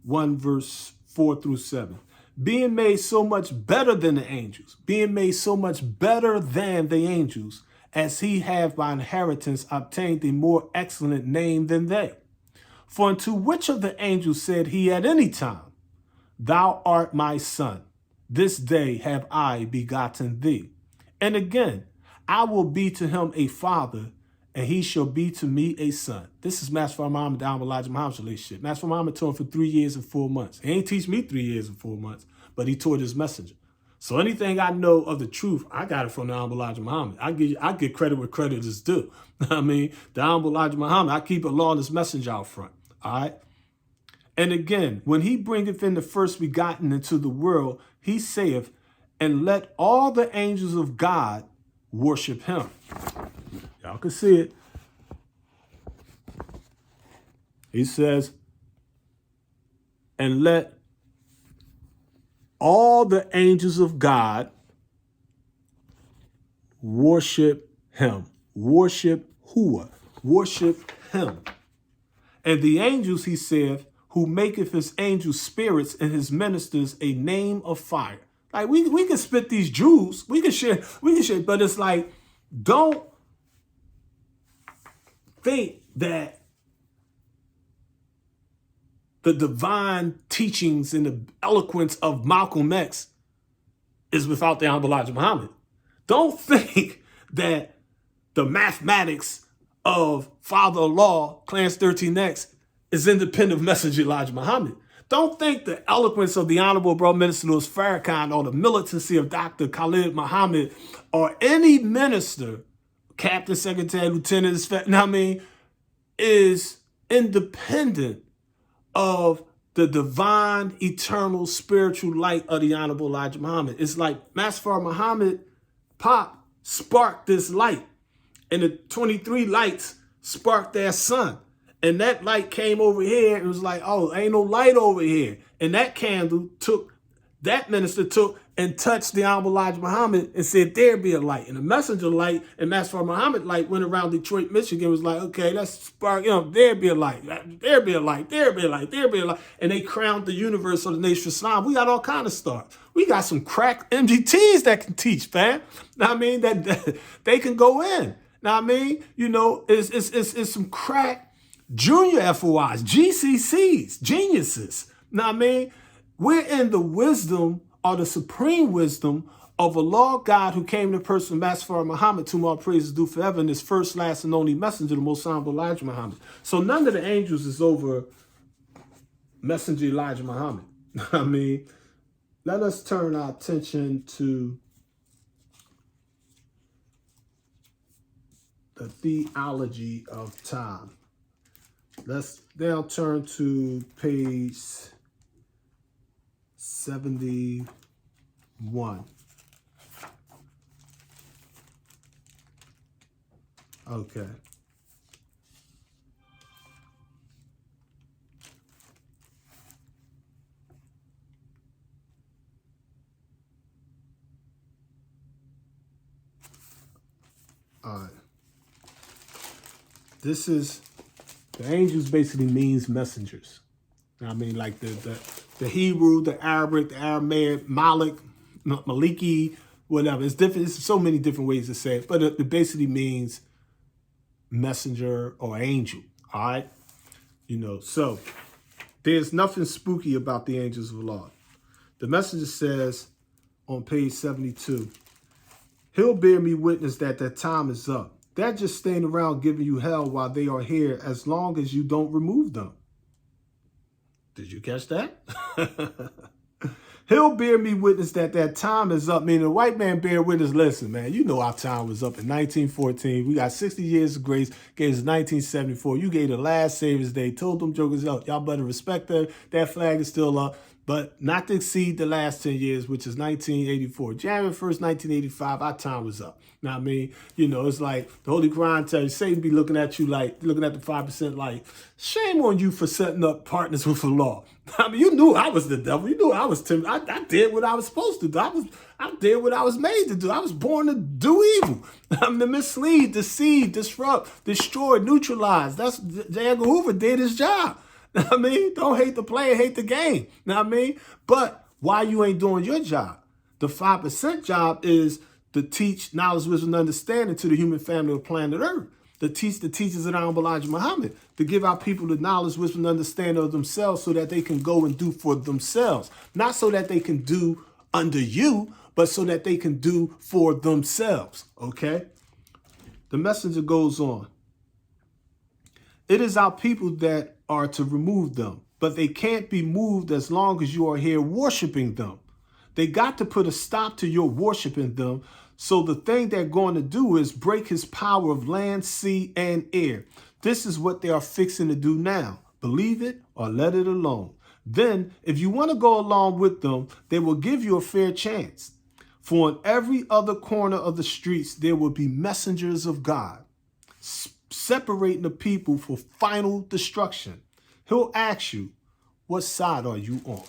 1, verse 4 through 7. Being made so much better than the angels, being made so much better than the angels, as he have by inheritance obtained a more excellent name than they. For unto which of the angels said he at any time, Thou art my son, this day have I begotten thee. And again, I will be to him a father, and he shall be to me a son. This is Master Muhammad and Elijah Muhammad's relationship. Master Muhammad taught him for 3 years and 4 months. He ain't teach me 3 years and 4 months, but he taught his messenger. So anything I know of the truth, I got it from the Honorable Elijah Muhammad. I get credit where credit is due. I mean, the Honorable Elijah Muhammad, I keep Allah and his messenger out front. All right? And again, when he bringeth in the first begotten into the world, he saith, and let all the angels of God worship him. Y'all can see it. He says, and let all the angels of God worship him. Worship who? Worship him. And the angels, he saith, who maketh his angels spirits and his ministers a name of fire. Like we can spit these jewels. We can share, but it's like, don't think that the divine teachings and the eloquence of Malcolm X is without the Honorable Elijah Muhammad. Don't think that the mathematics of Father Allah, Clarence 13X, is independent of Messenger Elijah Muhammad. Don't think the eloquence of the Honorable Bro Minister Louis Farrakhan or the militancy of Dr. Khalid Muhammad or any minister, captain, secretary, lieutenant, is independent of the divine, eternal, spiritual light of the Honorable Elijah Muhammad. It's like Master Muhammad Pop sparked this light, and the 23 lights sparked their sun. And that light came over here. It was like, oh, ain't no light over here. And that candle that minister took and touched the Honorable Elijah Muhammad and said, there be a light. And the messenger light and Master Muhammad light went around Detroit, Michigan, was like, okay, let's spark, there be a light, there be a light, there be a light, there be a light. And they crowned the universe of the Nation of Islam. We got all kind of stars. We got some crack MGTs that can teach, fam. Now, I mean, that they can go in. Now, I mean, it's some crack junior FOIs, GCCs, geniuses. Now, I mean, we're in the wisdom or the supreme wisdom of a Lord God who came in the person of Master Muhammad, to whom all praises due forever, and his first, last, and only messenger, the Most Honorable Elijah Muhammad. So none of the angels is over Messenger Elijah Muhammad. I mean, let us turn our attention to the theology of time. Let's now turn to page 71. Okay. All right. This is, the angels basically means messengers. I mean, like the Hebrew, the Arabic, the Aramaic, Maliki, whatever. It's different. It's so many different ways to say it, but it basically means messenger or angel. All right. So there's nothing spooky about the angels of Allah. The messenger says on page 72, he'll bear me witness that time is up. They're just staying around giving you hell while they are here, as long as you don't remove them. Did you catch that? He'll bear me witness that that time is up. Meaning the white man bear witness. Listen, man, you know our time was up in 1914. We got 60 years of grace. Gave us 1974. You gave the last Savior's Day. Told them jokers, y'all better respect that. That flag is still up. But not to exceed the last 10 years, which is 1984. January 1st, 1985, our time was up. Now, I mean, you know, it's like the Holy Quran tells you, Satan be looking at you like, looking at the 5% like, shame on you for setting up partners with the law. I mean, you knew I was the devil. You knew I was Tim. I did what I was supposed to do. I did what I was made to do. I was born to do evil. I'm to mislead, deceive, disrupt, destroy, neutralize. That's J. Edgar Hoover did his job. I mean, don't hate the player, hate the game. Know what I mean? But why you ain't doing your job? The 5% job is to teach knowledge, wisdom, and understanding to the human family of planet Earth. To teach the teachers of Honorable Elijah Muhammad. To give our people the knowledge, wisdom, and understanding of themselves so that they can go and do for themselves. Not so that they can do under you, but so that they can do for themselves. Okay? The messenger goes on. It is our people that are to remove them, but they can't be moved as long as you are here worshiping them. They got to put a stop to your worshiping them. So the thing they're going to do is break his power of land, sea, and air. This is what they are fixing to do now. Believe it or let it alone. Then, if you want to go along with them, they will give you a fair chance. For in every other corner of the streets, there will be messengers of God, separating the people for final destruction. He'll ask you, what side are you on?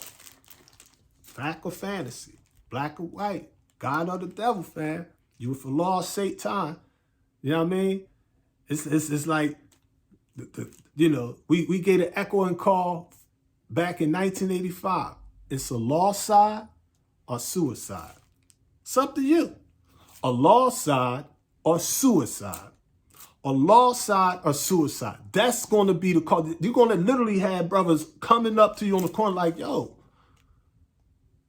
Fact or fantasy? Black or white? God or the devil, fam? You for lost Satan. You know what I mean? It's like, you know, we gave an echoing call back in 1985. It's a lost side or suicide. It's up to you. A lost side or suicide. A lost side or suicide. That's going to be the call. You're going to literally have brothers coming up to you on the corner like, yo,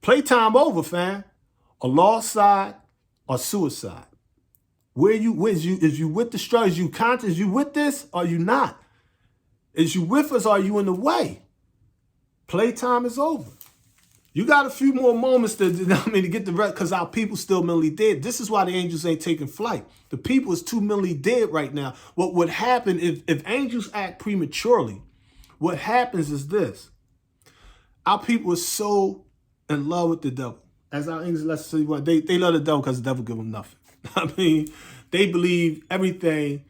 playtime over, fam. A lost side or suicide. Is you with the struggle? Is you conscious? Is you with this or you not? Is you with us or are you in the way? Playtime is over. You got a few more moments to get the rest, because our people still mentally dead. This is why the angels ain't taking flight. The people is too mentally dead right now. What would happen if angels act prematurely, what happens is this. Our people are so in love with the devil. As our English lesson says, they love the devil because the devil give them nothing. I mean, they believe everything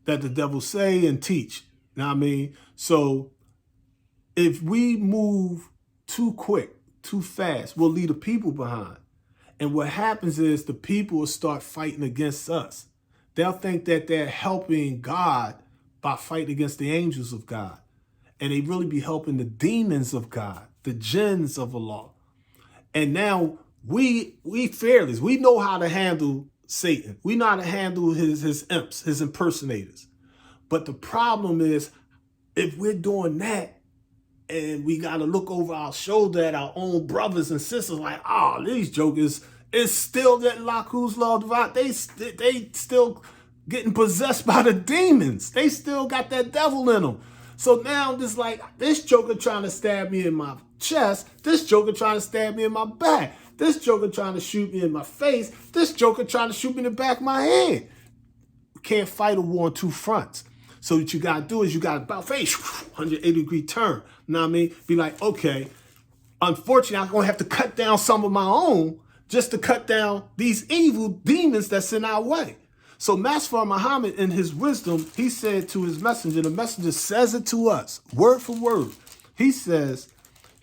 that the devil say and teach. You know what I mean? So if we move too quick, too fast, we'll leave the people behind. And what happens is the people will start fighting against us. They'll think that they're helping God by fighting against the angels of God. And they really be helping the demons of God, the jinns of Allah. And now we fearless. We know how to handle Satan. We know how to handle his imps, his impersonators. But the problem is, if we're doing that, and we got to look over our shoulder at our own brothers and sisters like, oh, these jokers, it's still that Laku's law divine. They still getting possessed by the demons. They still got that devil in them. So now this joker trying to stab me in my chest. This joker trying to stab me in my back. This joker trying to shoot me in my face. This joker trying to shoot me in the back of my head. We can't fight a war on two fronts. So what you got to do is you got to about face 180-degree turn. You know what I mean? Be like, okay, unfortunately, I'm going to have to cut down some of my own just to cut down these evil demons that's in our way. So Master Muhammad, in his wisdom, he said to his messenger, the messenger says it to us, word for word. He says,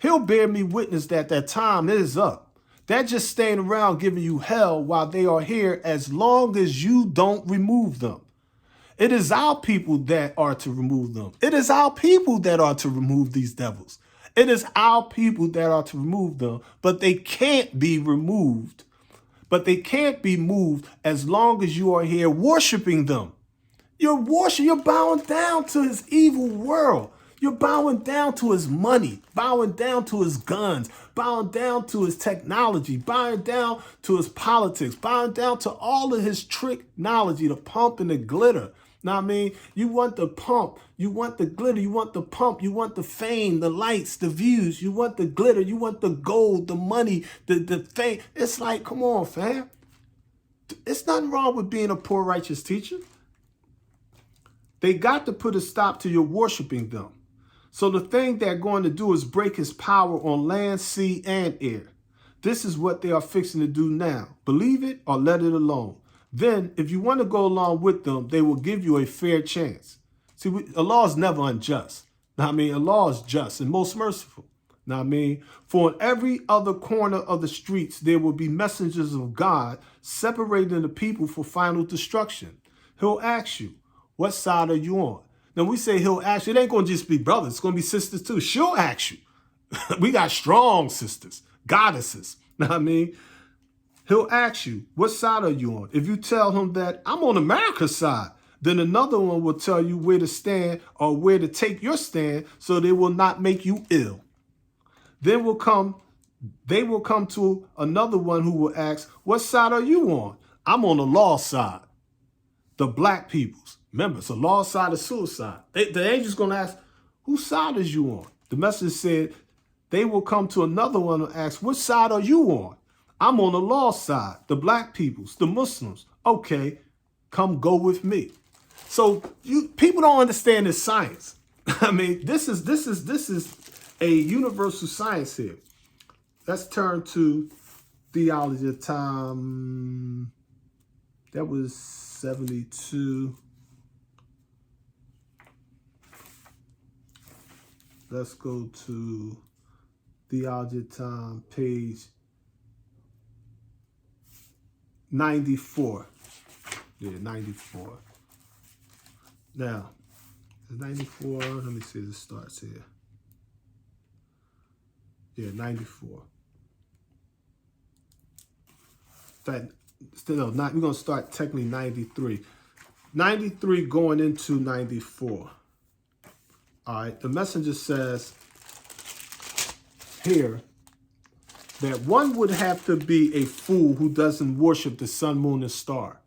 he'll bear me witness that that time is up. They're just staying around giving you hell while they are here as long as you don't remove them. It is our people that are to remove them. It is our people that are to remove these devils. It is our people that are to remove them, but they can't be removed. But they can't be moved as long as you are here worshiping them. You're bowing down to his evil world. You're bowing down to his money, bowing down to his guns, bowing down to his technology, bowing down to his politics, bowing down to all of his trick technology, the pump and the glitter. Know what I mean? You want the pump. You want the glitter. You want the pump. You want the fame, the lights, the views. You want the glitter. You want the gold, the money, the fame. It's like, come on, fam. It's nothing wrong with being a poor righteous teacher. They got to put a stop to your worshiping them. So the thing they're going to do is break his power on land, sea, and air. This is what they are fixing to do now. Believe it or let it alone. Then, if you want to go along with them, they will give you a fair chance. See, Allah is never unjust. Now, I mean, Allah is just and most merciful. Now, I mean, for in every other corner of the streets, there will be messengers of God separating the people for final destruction. He'll ask you, what side are you on? Now, we say he'll ask you. It ain't going to just be brothers. It's going to be sisters, too. She'll ask you. We got strong sisters, goddesses. Now, I mean, he'll ask you, what side are you on? If you tell him that I'm on America's side, then another one will tell you where to stand or where to take your stand so they will not make you ill. Then they will come to another one who will ask, what side are you on? I'm on the law side, the black people's. Remember, it's a law side of suicide. The angel's going to ask, whose side is you on? The message said, they will come to another one and ask, what side are you on? I'm on the law side, the black people's, the Muslims. Okay, come go with me. So people don't understand this science. I mean, this is a universal science here. Let's turn to Theology of Time. That was 72. Let's go to Theology of Time, page 94. Yeah, 94. Now, 94, let me see if it starts here. Yeah, 94. We're going to start technically 93. 93 going into 94. All right, the messenger says here that one would have to be a fool who doesn't worship the sun, moon, and star.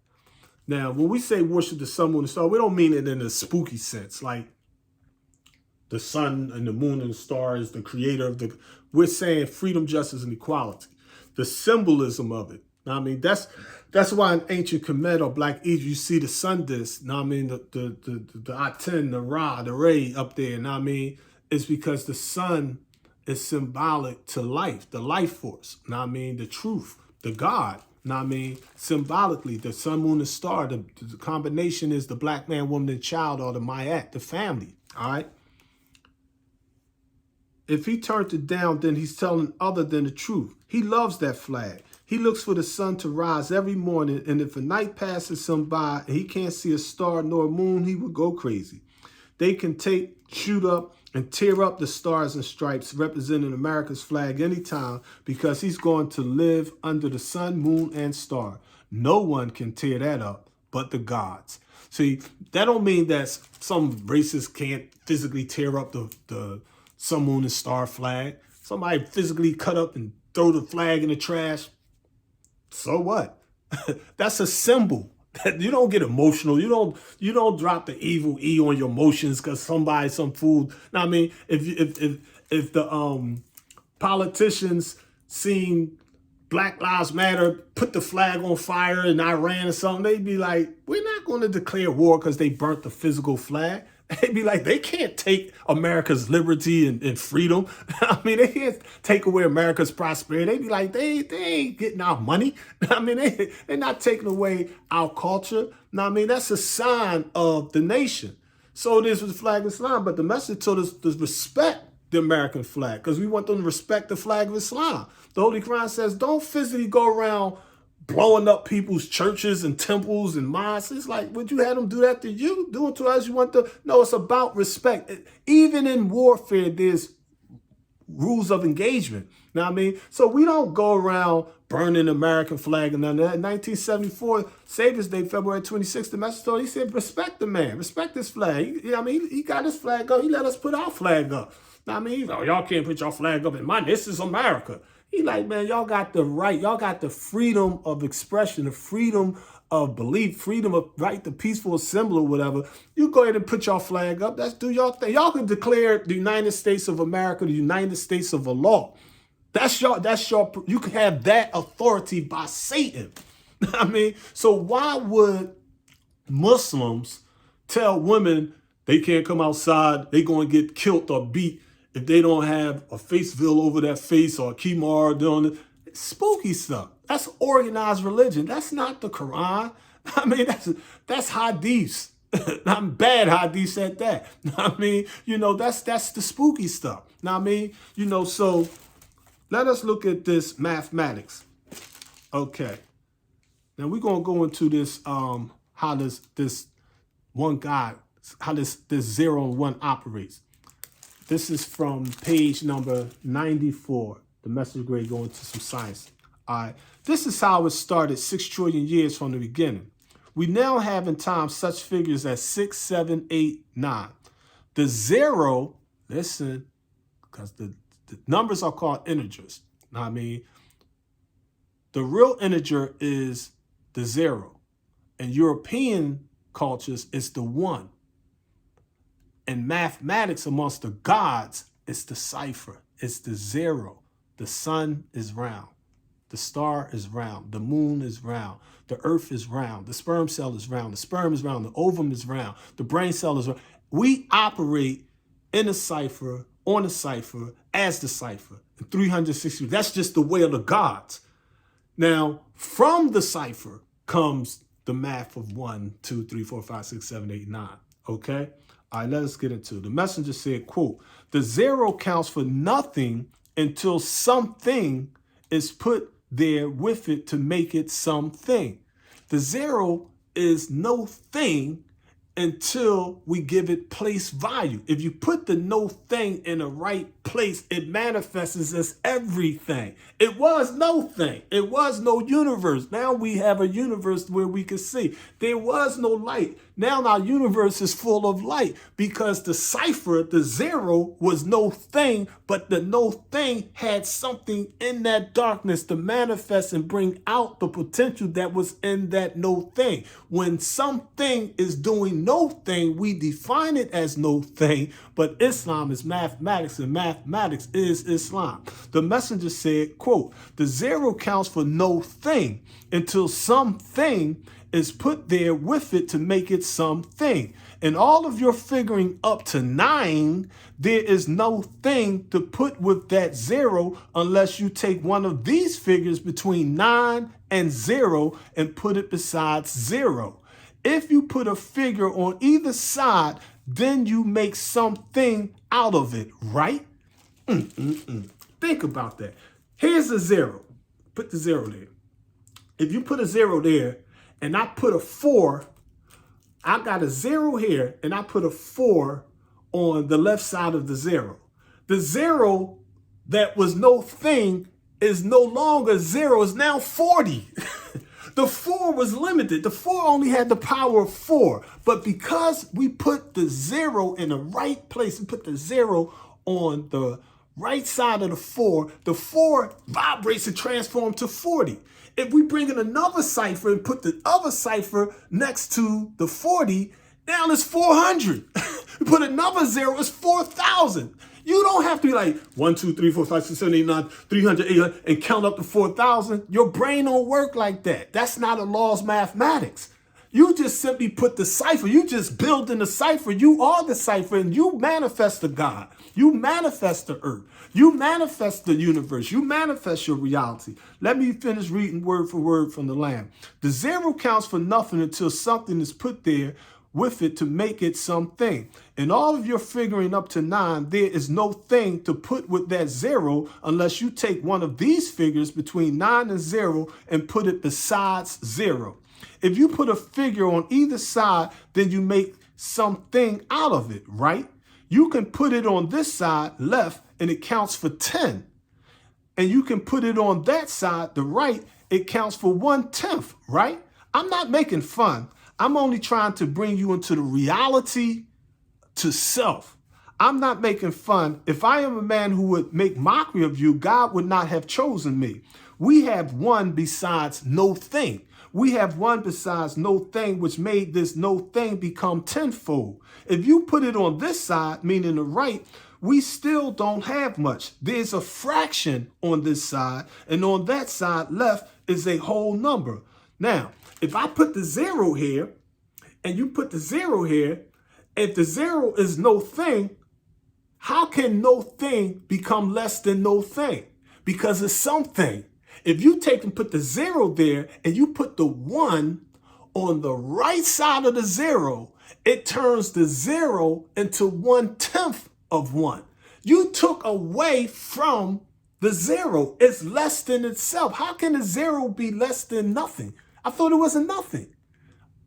Now, when we say worship the sun, moon, and star, we don't mean it in a spooky sense, like the sun and the moon and the star is the creator of the... We're saying freedom, justice, and equality. The symbolism of it. Now, I mean, that's why in ancient Kemet or Black Egypt, you see the sun disk. Now, I mean, the Aten, the Ra, the Re up there. Now, I mean, it's because the sun is symbolic to life, the life force. Now, I mean, the truth, the God. Now, I mean, symbolically, the sun, moon, and star, the combination is the black man, woman, and child, or the Mayat, the family. All right. If he turned it down, then he's telling other than the truth. He loves that flag. He looks for the sun to rise every morning, and if a night passes him by and he can't see a star nor a moon, he would go crazy. They can shoot up and tear up the stars and stripes representing America's flag anytime because he's going to live under the sun, moon, and star. No one can tear that up but the gods. See, that don't mean that some racists can't physically tear up the sun, moon, and star flag. Somebody physically cut up and throw the flag in the trash. So what? That's a symbol. You don't get emotional. You don't drop the evil E on your emotions because some fool. Now, I mean, if the politicians seen Black Lives Matter put the flag on fire in Iran or something, they'd be like, we're not going to declare war because they burnt the physical flag. They'd be like, they can't take America's liberty and freedom. I mean, they can't take away America's prosperity. They'd be like, they ain't getting our money. I mean, they're not taking away our culture. Now, I mean, that's a sign of the nation. So this was the flag of Islam, but the message told us to respect the American flag because we want them to respect the flag of Islam. The Holy Quran says, don't physically go around blowing up people's churches and temples and mosques. It's like, would you have them do that to you? Do it to us? You want to? No, it's about respect. Even in warfare, there's rules of engagement. Now, I mean, so we don't go around burning the American flag and none of that. In 1974, Savior's Day, February 26th, the message told, he said, respect the man, respect his flag. I mean, he got his flag up. He let us put our flag up. Now, I mean, he's like, y'all can't put your flag up in mine. This is America. He like, man, y'all got the right, y'all got the freedom of expression, the freedom of belief, freedom of right to peaceful assembly or whatever, you go ahead and put your flag up. Let's do your thing. Y'all can declare the United States of America, the United States of the law. You can have that authority by Satan. I mean, so why would Muslims tell women they can't come outside, they going to get killed or beat if they don't have a face veil over their face or a kimar doing it? It's spooky stuff. That's organized religion. That's not the Quran. I mean, that's hadiths. I'm bad hadiths at that. I mean, that's the spooky stuff. Now, I mean, so let us look at this mathematics. Okay. Now we're gonna go into this how this one God, how this 0 and 1 operates. This is from page number 94. The message grade going to some science. All right. This is how it started 6 trillion years from the beginning. We now have in time such figures as 6, 7, 8, 9. The 0, listen, because the numbers are called integers. Now, I mean, the real integer is the 0. In European cultures, it's the 1. In mathematics, amongst the gods, it's the cipher. It's the 0. The sun is round. The star is round. The moon is round. The earth is round. The sperm cell is round. The sperm is round. The ovum is round. The brain cell is round. We operate in a cipher, on a cipher, as the cipher. 360. That's just the way of the gods. Now, from the cipher comes the math of 1, 2, 3, 4, 5, 6, 7, 8, 9. Okay? All right, let us get into it. The messenger said, quote, the 0 counts for nothing until something is put there with it to make it something. The 0 is no thing until we give it place value. If you put the no thing in the right place, it manifests as everything. It was no thing. It was no universe. Now we have a universe where we can see. There was no light. Now our universe is full of light because the cipher, the 0, was no thing, but the no thing had something in that darkness to manifest and bring out the potential that was in that no thing. When something is doing no thing, we define it as no thing, but Islam is mathematics and mathematics is Islam. The messenger said, quote, the 0 counts for no thing until something is put there with it to make it something. In all of your figuring up to 9, there is no thing to put with that 0 unless you take one of these figures between 9 and 0 and put it besides 0. If you put a figure on either side, then you make something out of it, right? Think about that. Here's a 0. Put the 0 there. If you put a 0 there, and I put a 4, I got a 0 here, and I put a 4 on the left side of the 0. The 0 that was no thing is no longer 0, is now 40. The 4 was limited. The 4 only had the power of 4. But because we put the 0 in the right place, we put the 0 on the right side of the 4 vibrates and transforms to 40. If we bring in another cipher and put the other cipher next to the 40, now it's 400. Put another 0, it's 4,000. You don't have to be like 1, 2, 3, 4, 5, 6, 7, 8, 9, 300, 800, and count up to 4,000. Your brain don't work like that. That's not a law's mathematics. You just simply put the cipher. You just build in the cipher. You are the cipher, and you manifest the God. You manifest the earth. You manifest the universe. You manifest your reality. Let me finish reading word for word from the Lamb. The 0 counts for nothing until something is put there with it to make it something. In all of your figuring up to 9, there is no thing to put with that 0 unless you take one of these figures between 9 and 0 and put it besides 0. If you put a figure on either side, then you make something out of it, right? You can put it on this side, left, and it counts for 10. And you can put it on that side, the right, it counts for 1/10, right? I'm not making fun. I'm only trying to bring you into the reality to self. I'm not making fun. If I am a man who would make mockery of you, God would not have chosen me. We have one besides no thing. We have one besides no thing, which made this no thing become tenfold. If you put it on this side, meaning the right, we still don't have much. There's a fraction on this side, and on that side left is a whole number. Now, if I put the 0 here, and you put the 0 here, if the 0 is no thing, how can no thing become less than no thing? Because it's something. If you take and put the 0 there and you put the 1 on the right side of the 0, it turns the 0 into 1/10 of 1. You took away from the 0. It's less than itself. How can a 0 be less than nothing? I thought it was a nothing.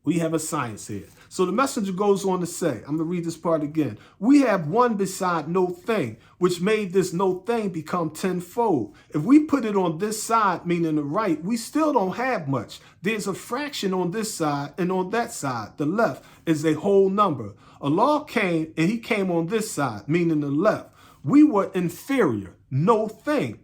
We have a science here. So the messenger goes on to say, I'm going to read this part again. We have one beside no thing, which made this no thing become tenfold. If we put it on this side, meaning the right, we still don't have much. There's a fraction on this side, and on that side, the left, is a whole number. Allah came, and he came on this side, meaning the left. We were inferior, no thing.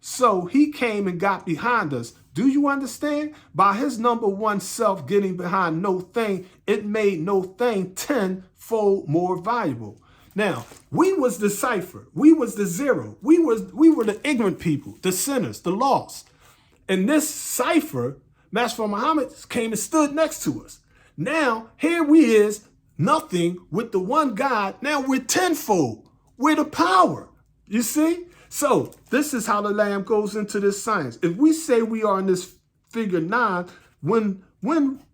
So he came and got behind us. Do you understand? By his number one self getting behind no thing, it made no thing tenfold more valuable. Now, we was the cipher. We was the 0. We were the ignorant people, the sinners, the lost. And this cipher, Master Muhammad, came and stood next to us. Now, here we is, nothing with the one God. Now we're tenfold. We're the power. You see? So this is how the Lamb goes into this science. If we say we are in this figure 9, when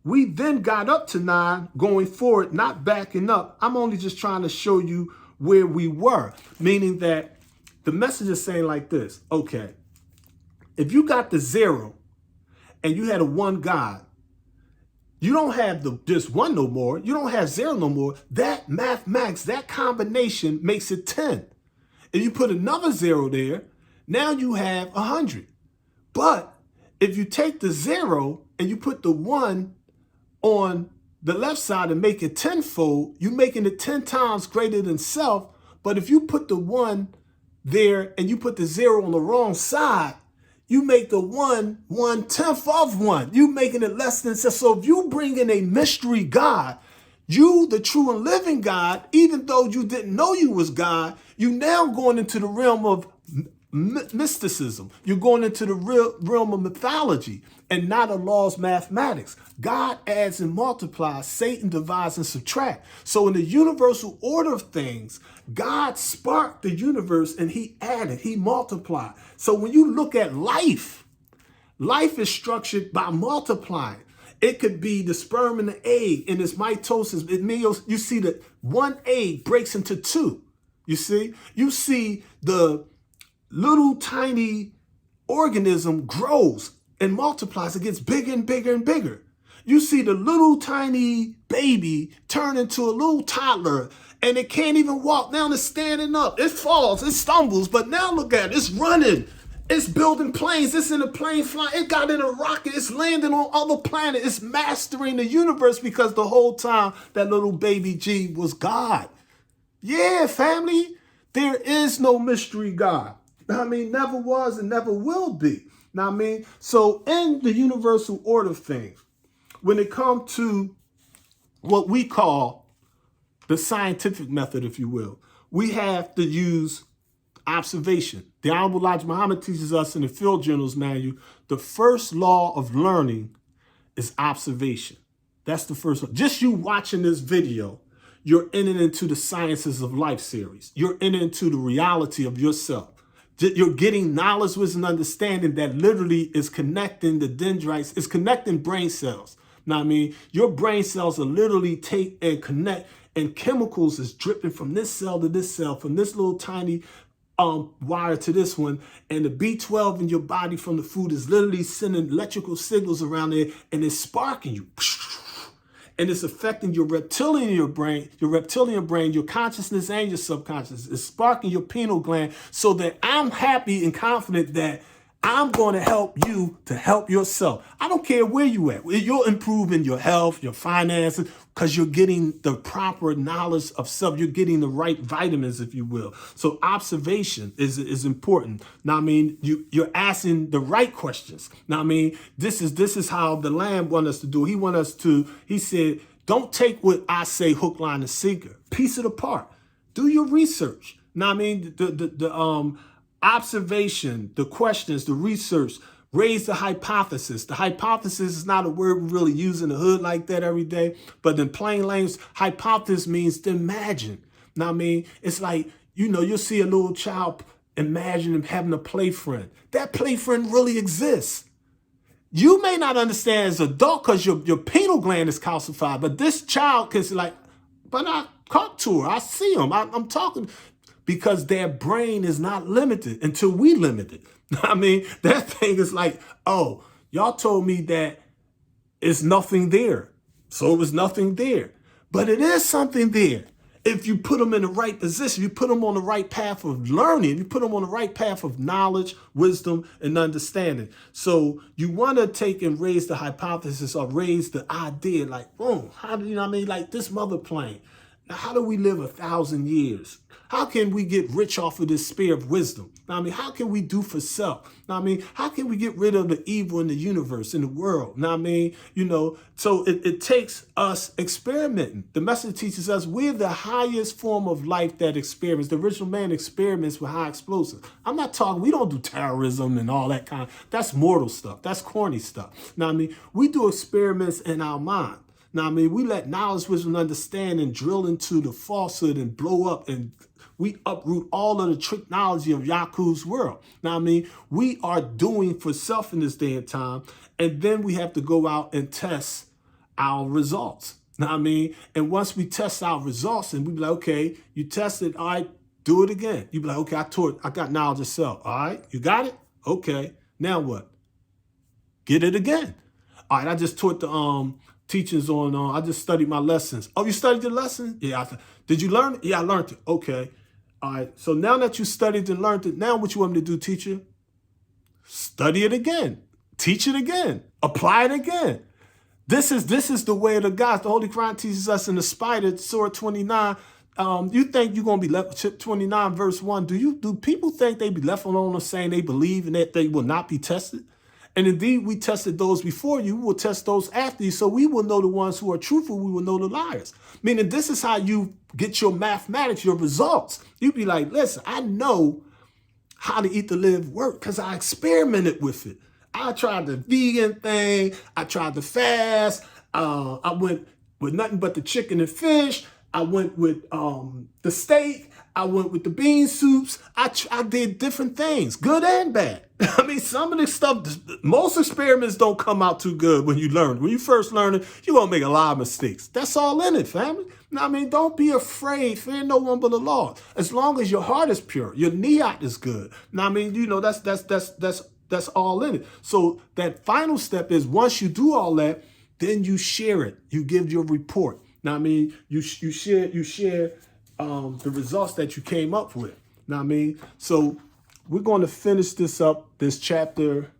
we then got up to 9, going forward, not backing up, I'm only just trying to show you where we were, meaning that the message is saying like this. Okay, if you got the 0 and you had a one God, you don't have the just 1 no more. You don't have 0 no more. That mathematics, that combination makes it 10. If you put another 0 there, now you have 100. But if you take the 0 and you put the 1 on the left side and make it tenfold, you're making it 10 times greater than self. But if you put the 1 there and you put the 0 on the wrong side, you make the 1 1/10 of 1. You making it less than self. So if you bring in a mystery God, you, the true and living God, even though you didn't know you was God, you now going into the realm of mysticism. You're going into the real realm of mythology and not Allah's mathematics. God adds and multiplies, Satan divides and subtracts. So in the universal order of things, God sparked the universe and he added, he multiplied. So when you look at life, life is structured by multiplying. It could be the sperm and the egg in its mitosis. You see that one egg breaks into 2. You see the little tiny organism grows and multiplies. It gets bigger and bigger and bigger. You see the little tiny baby turn into a little toddler and it can't even walk. Now it's standing up. It falls, it stumbles, but now look at it. It's running. It's building planes. It's in a plane flying. It got in a rocket. It's landing on other planets. It's mastering the universe because the whole time that little baby G was God. Yeah, family, there is no mystery God. I mean, never was and never will be. Now, I mean, so in the universal order of things, when it comes to what we call the scientific method, if you will, we have to use observation. The Honorable Elijah Muhammad teaches us in the Field Journals Manual, the first law of learning is observation. That's the first one. Just you watching this video, you're entering into the Sciences of Life series. You're entering into the reality of yourself. You're getting knowledge, wisdom, and understanding that literally is connecting the dendrites, is connecting brain cells. Now, I mean, your brain cells are literally take and connect, and chemicals is dripping from this cell to this cell, from this little tiny wire to this one, and the B12 in your body from the food is literally sending electrical signals around there, and it's sparking you. And it's affecting your reptilian brain, your consciousness and your subconscious. It's sparking your pineal gland so that I'm happy and confident that I'm going to help you to help yourself. I don't care where you at. You're improving your health, your finances, because you're getting the proper knowledge of self. You're getting the right vitamins, if you will. So observation is important. Now, I mean, you're asking the right questions. Now, I mean, this is how the Lamb want us to do. He said, don't take what I say hook, line, and sinker. Piece it apart. Do your research. Now, I mean, the observation, the questions, the research, raise the hypothesis. The hypothesis is not a word we really use in the hood like that every day, but in plain language, hypothesis means to imagine. Now, I mean, it's like, you'll see a little child imagine him having a play friend. That play friend really exists. You may not understand as an adult because your pineal gland is calcified, but this child can like, but I talk to her, I see them, I'm talking, because their brain is not limited until we limit it. I mean, that thing is like, oh, y'all told me that it's nothing there. So it was nothing there. But it is something there. If you put them in the right position, you put them on the right path of learning, you put them on the right path of knowledge, wisdom, and understanding. So you want to take and raise the hypothesis or raise the idea like, boom, how do you know what I mean? Like this mother plane. Now, how do we live 1,000 years? How can we get rich off of this spear of wisdom? Now, I mean, how can we do for self? Now, I mean, how can we get rid of the evil in the universe, in the world? Now, I mean, so it takes us experimenting. The message teaches us we're the highest form of life that experiments. The original man experiments with high explosives. I'm not talking, we don't do terrorism and all that kind. That's mortal stuff. That's corny stuff. Now, I mean, we do experiments in our mind. Now, I mean, we let knowledge, wisdom, and understanding drill into the falsehood and blow up, and we uproot all of the technology of Yaku's world. Now, I mean, we are doing for self in this day and time, and then we have to go out and test our results. Now, I mean, and once we test our results, and we be like, okay, you tested, all right, do it again. You be like, okay, I got knowledge of self. All right, you got it? Okay, now what? Get it again. All right, I just taught the teachings on, I just studied my lessons. Oh, you studied the lesson? Yeah. Did you learn it? Yeah, I learned it. Okay. All right. So now that you studied and learned it, now what you want me to do, teacher? Study it again. Teach it again. Apply it again. This is the way of the gods. The Holy Quran teaches us in the Spider, Surah 29. You think you're going to be left, 29 verse 1. Do people think they be left alone saying they believe and that they will not be tested? And indeed, we tested those before you. We will test those after you. So we will know the ones who are truthful. We will know the liars. Meaning this is how you get your mathematics, your results. You be like, listen, I know how to eat, to live, work because I experimented with it. I tried the vegan thing. I tried the fast. I went with nothing but the chicken and fish. I went with the steak. I went with the bean soups. I did different things, good and bad. I mean, some of this stuff, most experiments don't come out too good when you learn. When you first learn it, you're going to make a lot of mistakes. That's all in it, family. Now, I mean, don't be afraid. Fear no one but the Lord. As long as your heart is pure, your niyat is good. Now, I mean, that's all in it. So that final step is once you do all that, then you share it. You give your report. Now, I mean, you share the results that you came up with. Now, I mean, so we're going to finish this chapter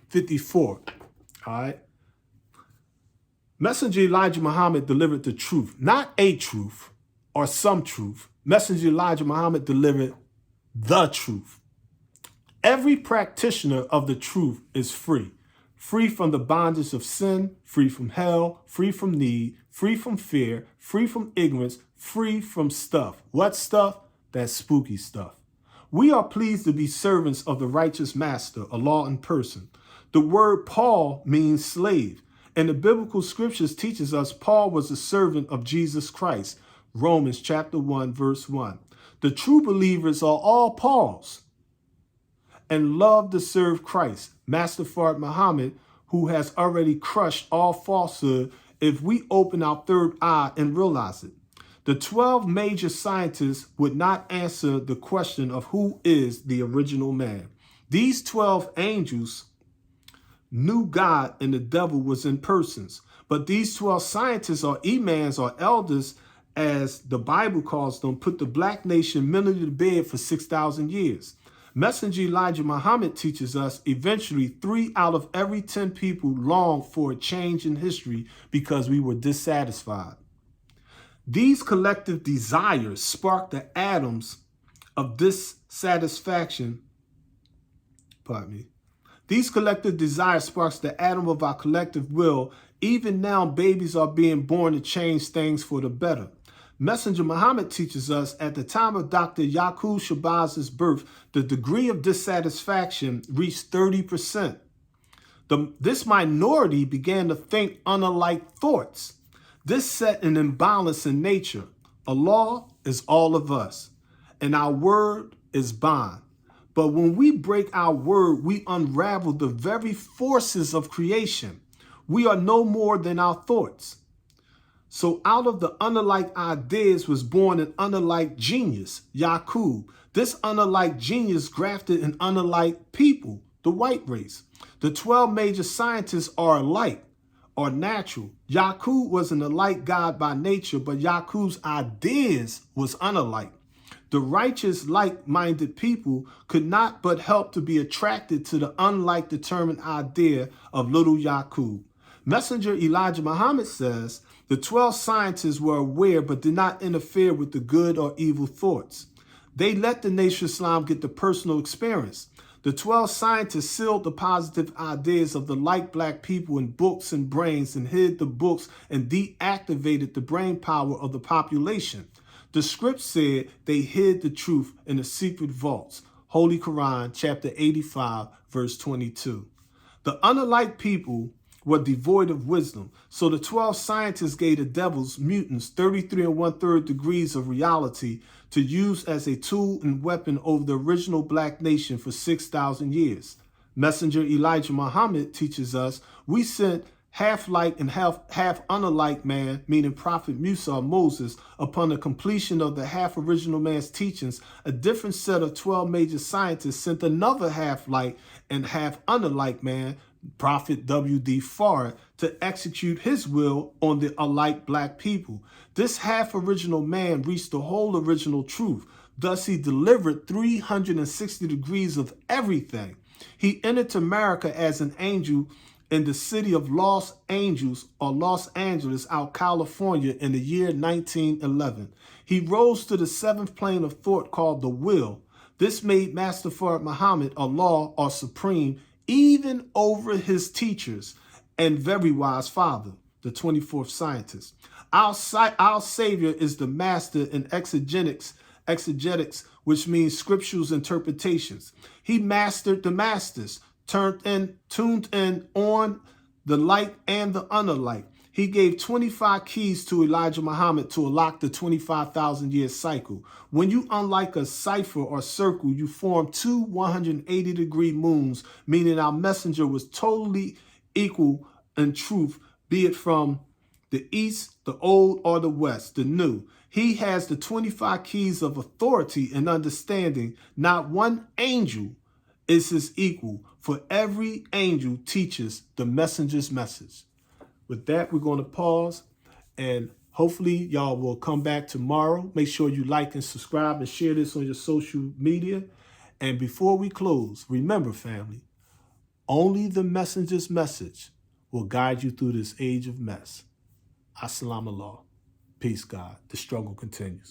54. All right. Messenger Elijah Muhammad delivered the truth, not a truth or some truth. Messenger Elijah Muhammad delivered the truth. Every practitioner of the truth is free. Free from the bondage of sin, free from hell, free from need, free from fear, free from ignorance, free from stuff. What stuff? That spooky stuff. We are pleased to be servants of the righteous master, Allah in person. The word Paul means slave, and the biblical scriptures teaches us Paul was a servant of Jesus Christ. Romans chapter 1, verse 1. The true believers are all Pauls and love to serve Christ, Master Fard Muhammad, who has already crushed all falsehood if we open our third eye and realize it. The 12 major scientists would not answer the question of who is the original man. These 12 angels knew God and the devil was in persons. But these 12 scientists or imams or elders, as the Bible calls them, put the black nation mentally to bed for 6,000 years. Messenger Elijah Muhammad teaches us eventually 3 out of every 10 people longed for a change in history because we were dissatisfied. These collective desires spark the atoms of dissatisfaction. Pardon me. These collective desires sparks the atom of our collective will. Even now, babies are being born to change things for the better. Messenger Muhammad teaches us at the time of Dr. Yaqub Shabazz's birth, the degree of dissatisfaction reached 30%. This minority began to think unalike thoughts. This set an imbalance in nature. Allah is all of us, and our word is bond. But when we break our word, we unravel the very forces of creation. We are no more than our thoughts. So out of the unalike ideas was born an unalike genius, Yaqub. This unalike genius grafted an unalike people, the white race. The 12 major scientists are alike, are natural. Yaqub was an alike God by nature, but Yaqub's ideas was unalike. The righteous, like-minded people could not but help to be attracted to the unlike determined idea of little Yaqub. Messenger Elijah Muhammad says, the 12 scientists were aware but did not interfere with the good or evil thoughts. They let the Nation of Islam get the personal experience. The 12 scientists sealed the positive ideas of the like black people in books and brains and hid the books and deactivated the brain power of the population. The script said they hid the truth in the secret vaults. Holy Quran, chapter 85, verse 22. The unalike people were devoid of wisdom. So the 12 scientists gave the devils, mutants, 33 1/3 degrees of reality to use as a tool and weapon over the original black nation for 6,000 years. Messenger Elijah Muhammad teaches us we sent half-like and half unalike man, meaning Prophet Musa or Moses, upon the completion of the half-original man's teachings. A different set of 12 major scientists sent another half-like and half unalike man, Prophet W.D. Farad, to execute his will on the alike black people. This half-original man reached the whole original truth. Thus, he delivered 360 degrees of everything. He entered America as an angel in the city of Los Angeles, out California, in the year 1911. He rose to the 7th plane of thought called the will. This made Master Fard Muhammad, Allah, or supreme, even over his teachers and very wise father, the 24th scientist. Our Savior is the master in exegetics, which means scriptural interpretations. He mastered the masters, tuned in on the like and the unalike. He gave 25 keys to Elijah Muhammad to unlock the 25,000-year cycle. When you unlike a cipher or circle, you form two 180-degree moons, meaning our messenger was totally equal in truth, be it from the east, the old, or the west, the new. He has the 25 keys of authority and understanding. Not one angel is his equal, for every angel teaches the messenger's message. With that, we're going to pause, and hopefully y'all will come back tomorrow. Make sure you like and subscribe and share this on your social media. And before we close, remember, family, only the messenger's message will guide you through this age of mess. Assalamu alaikum. Peace, God. The struggle continues.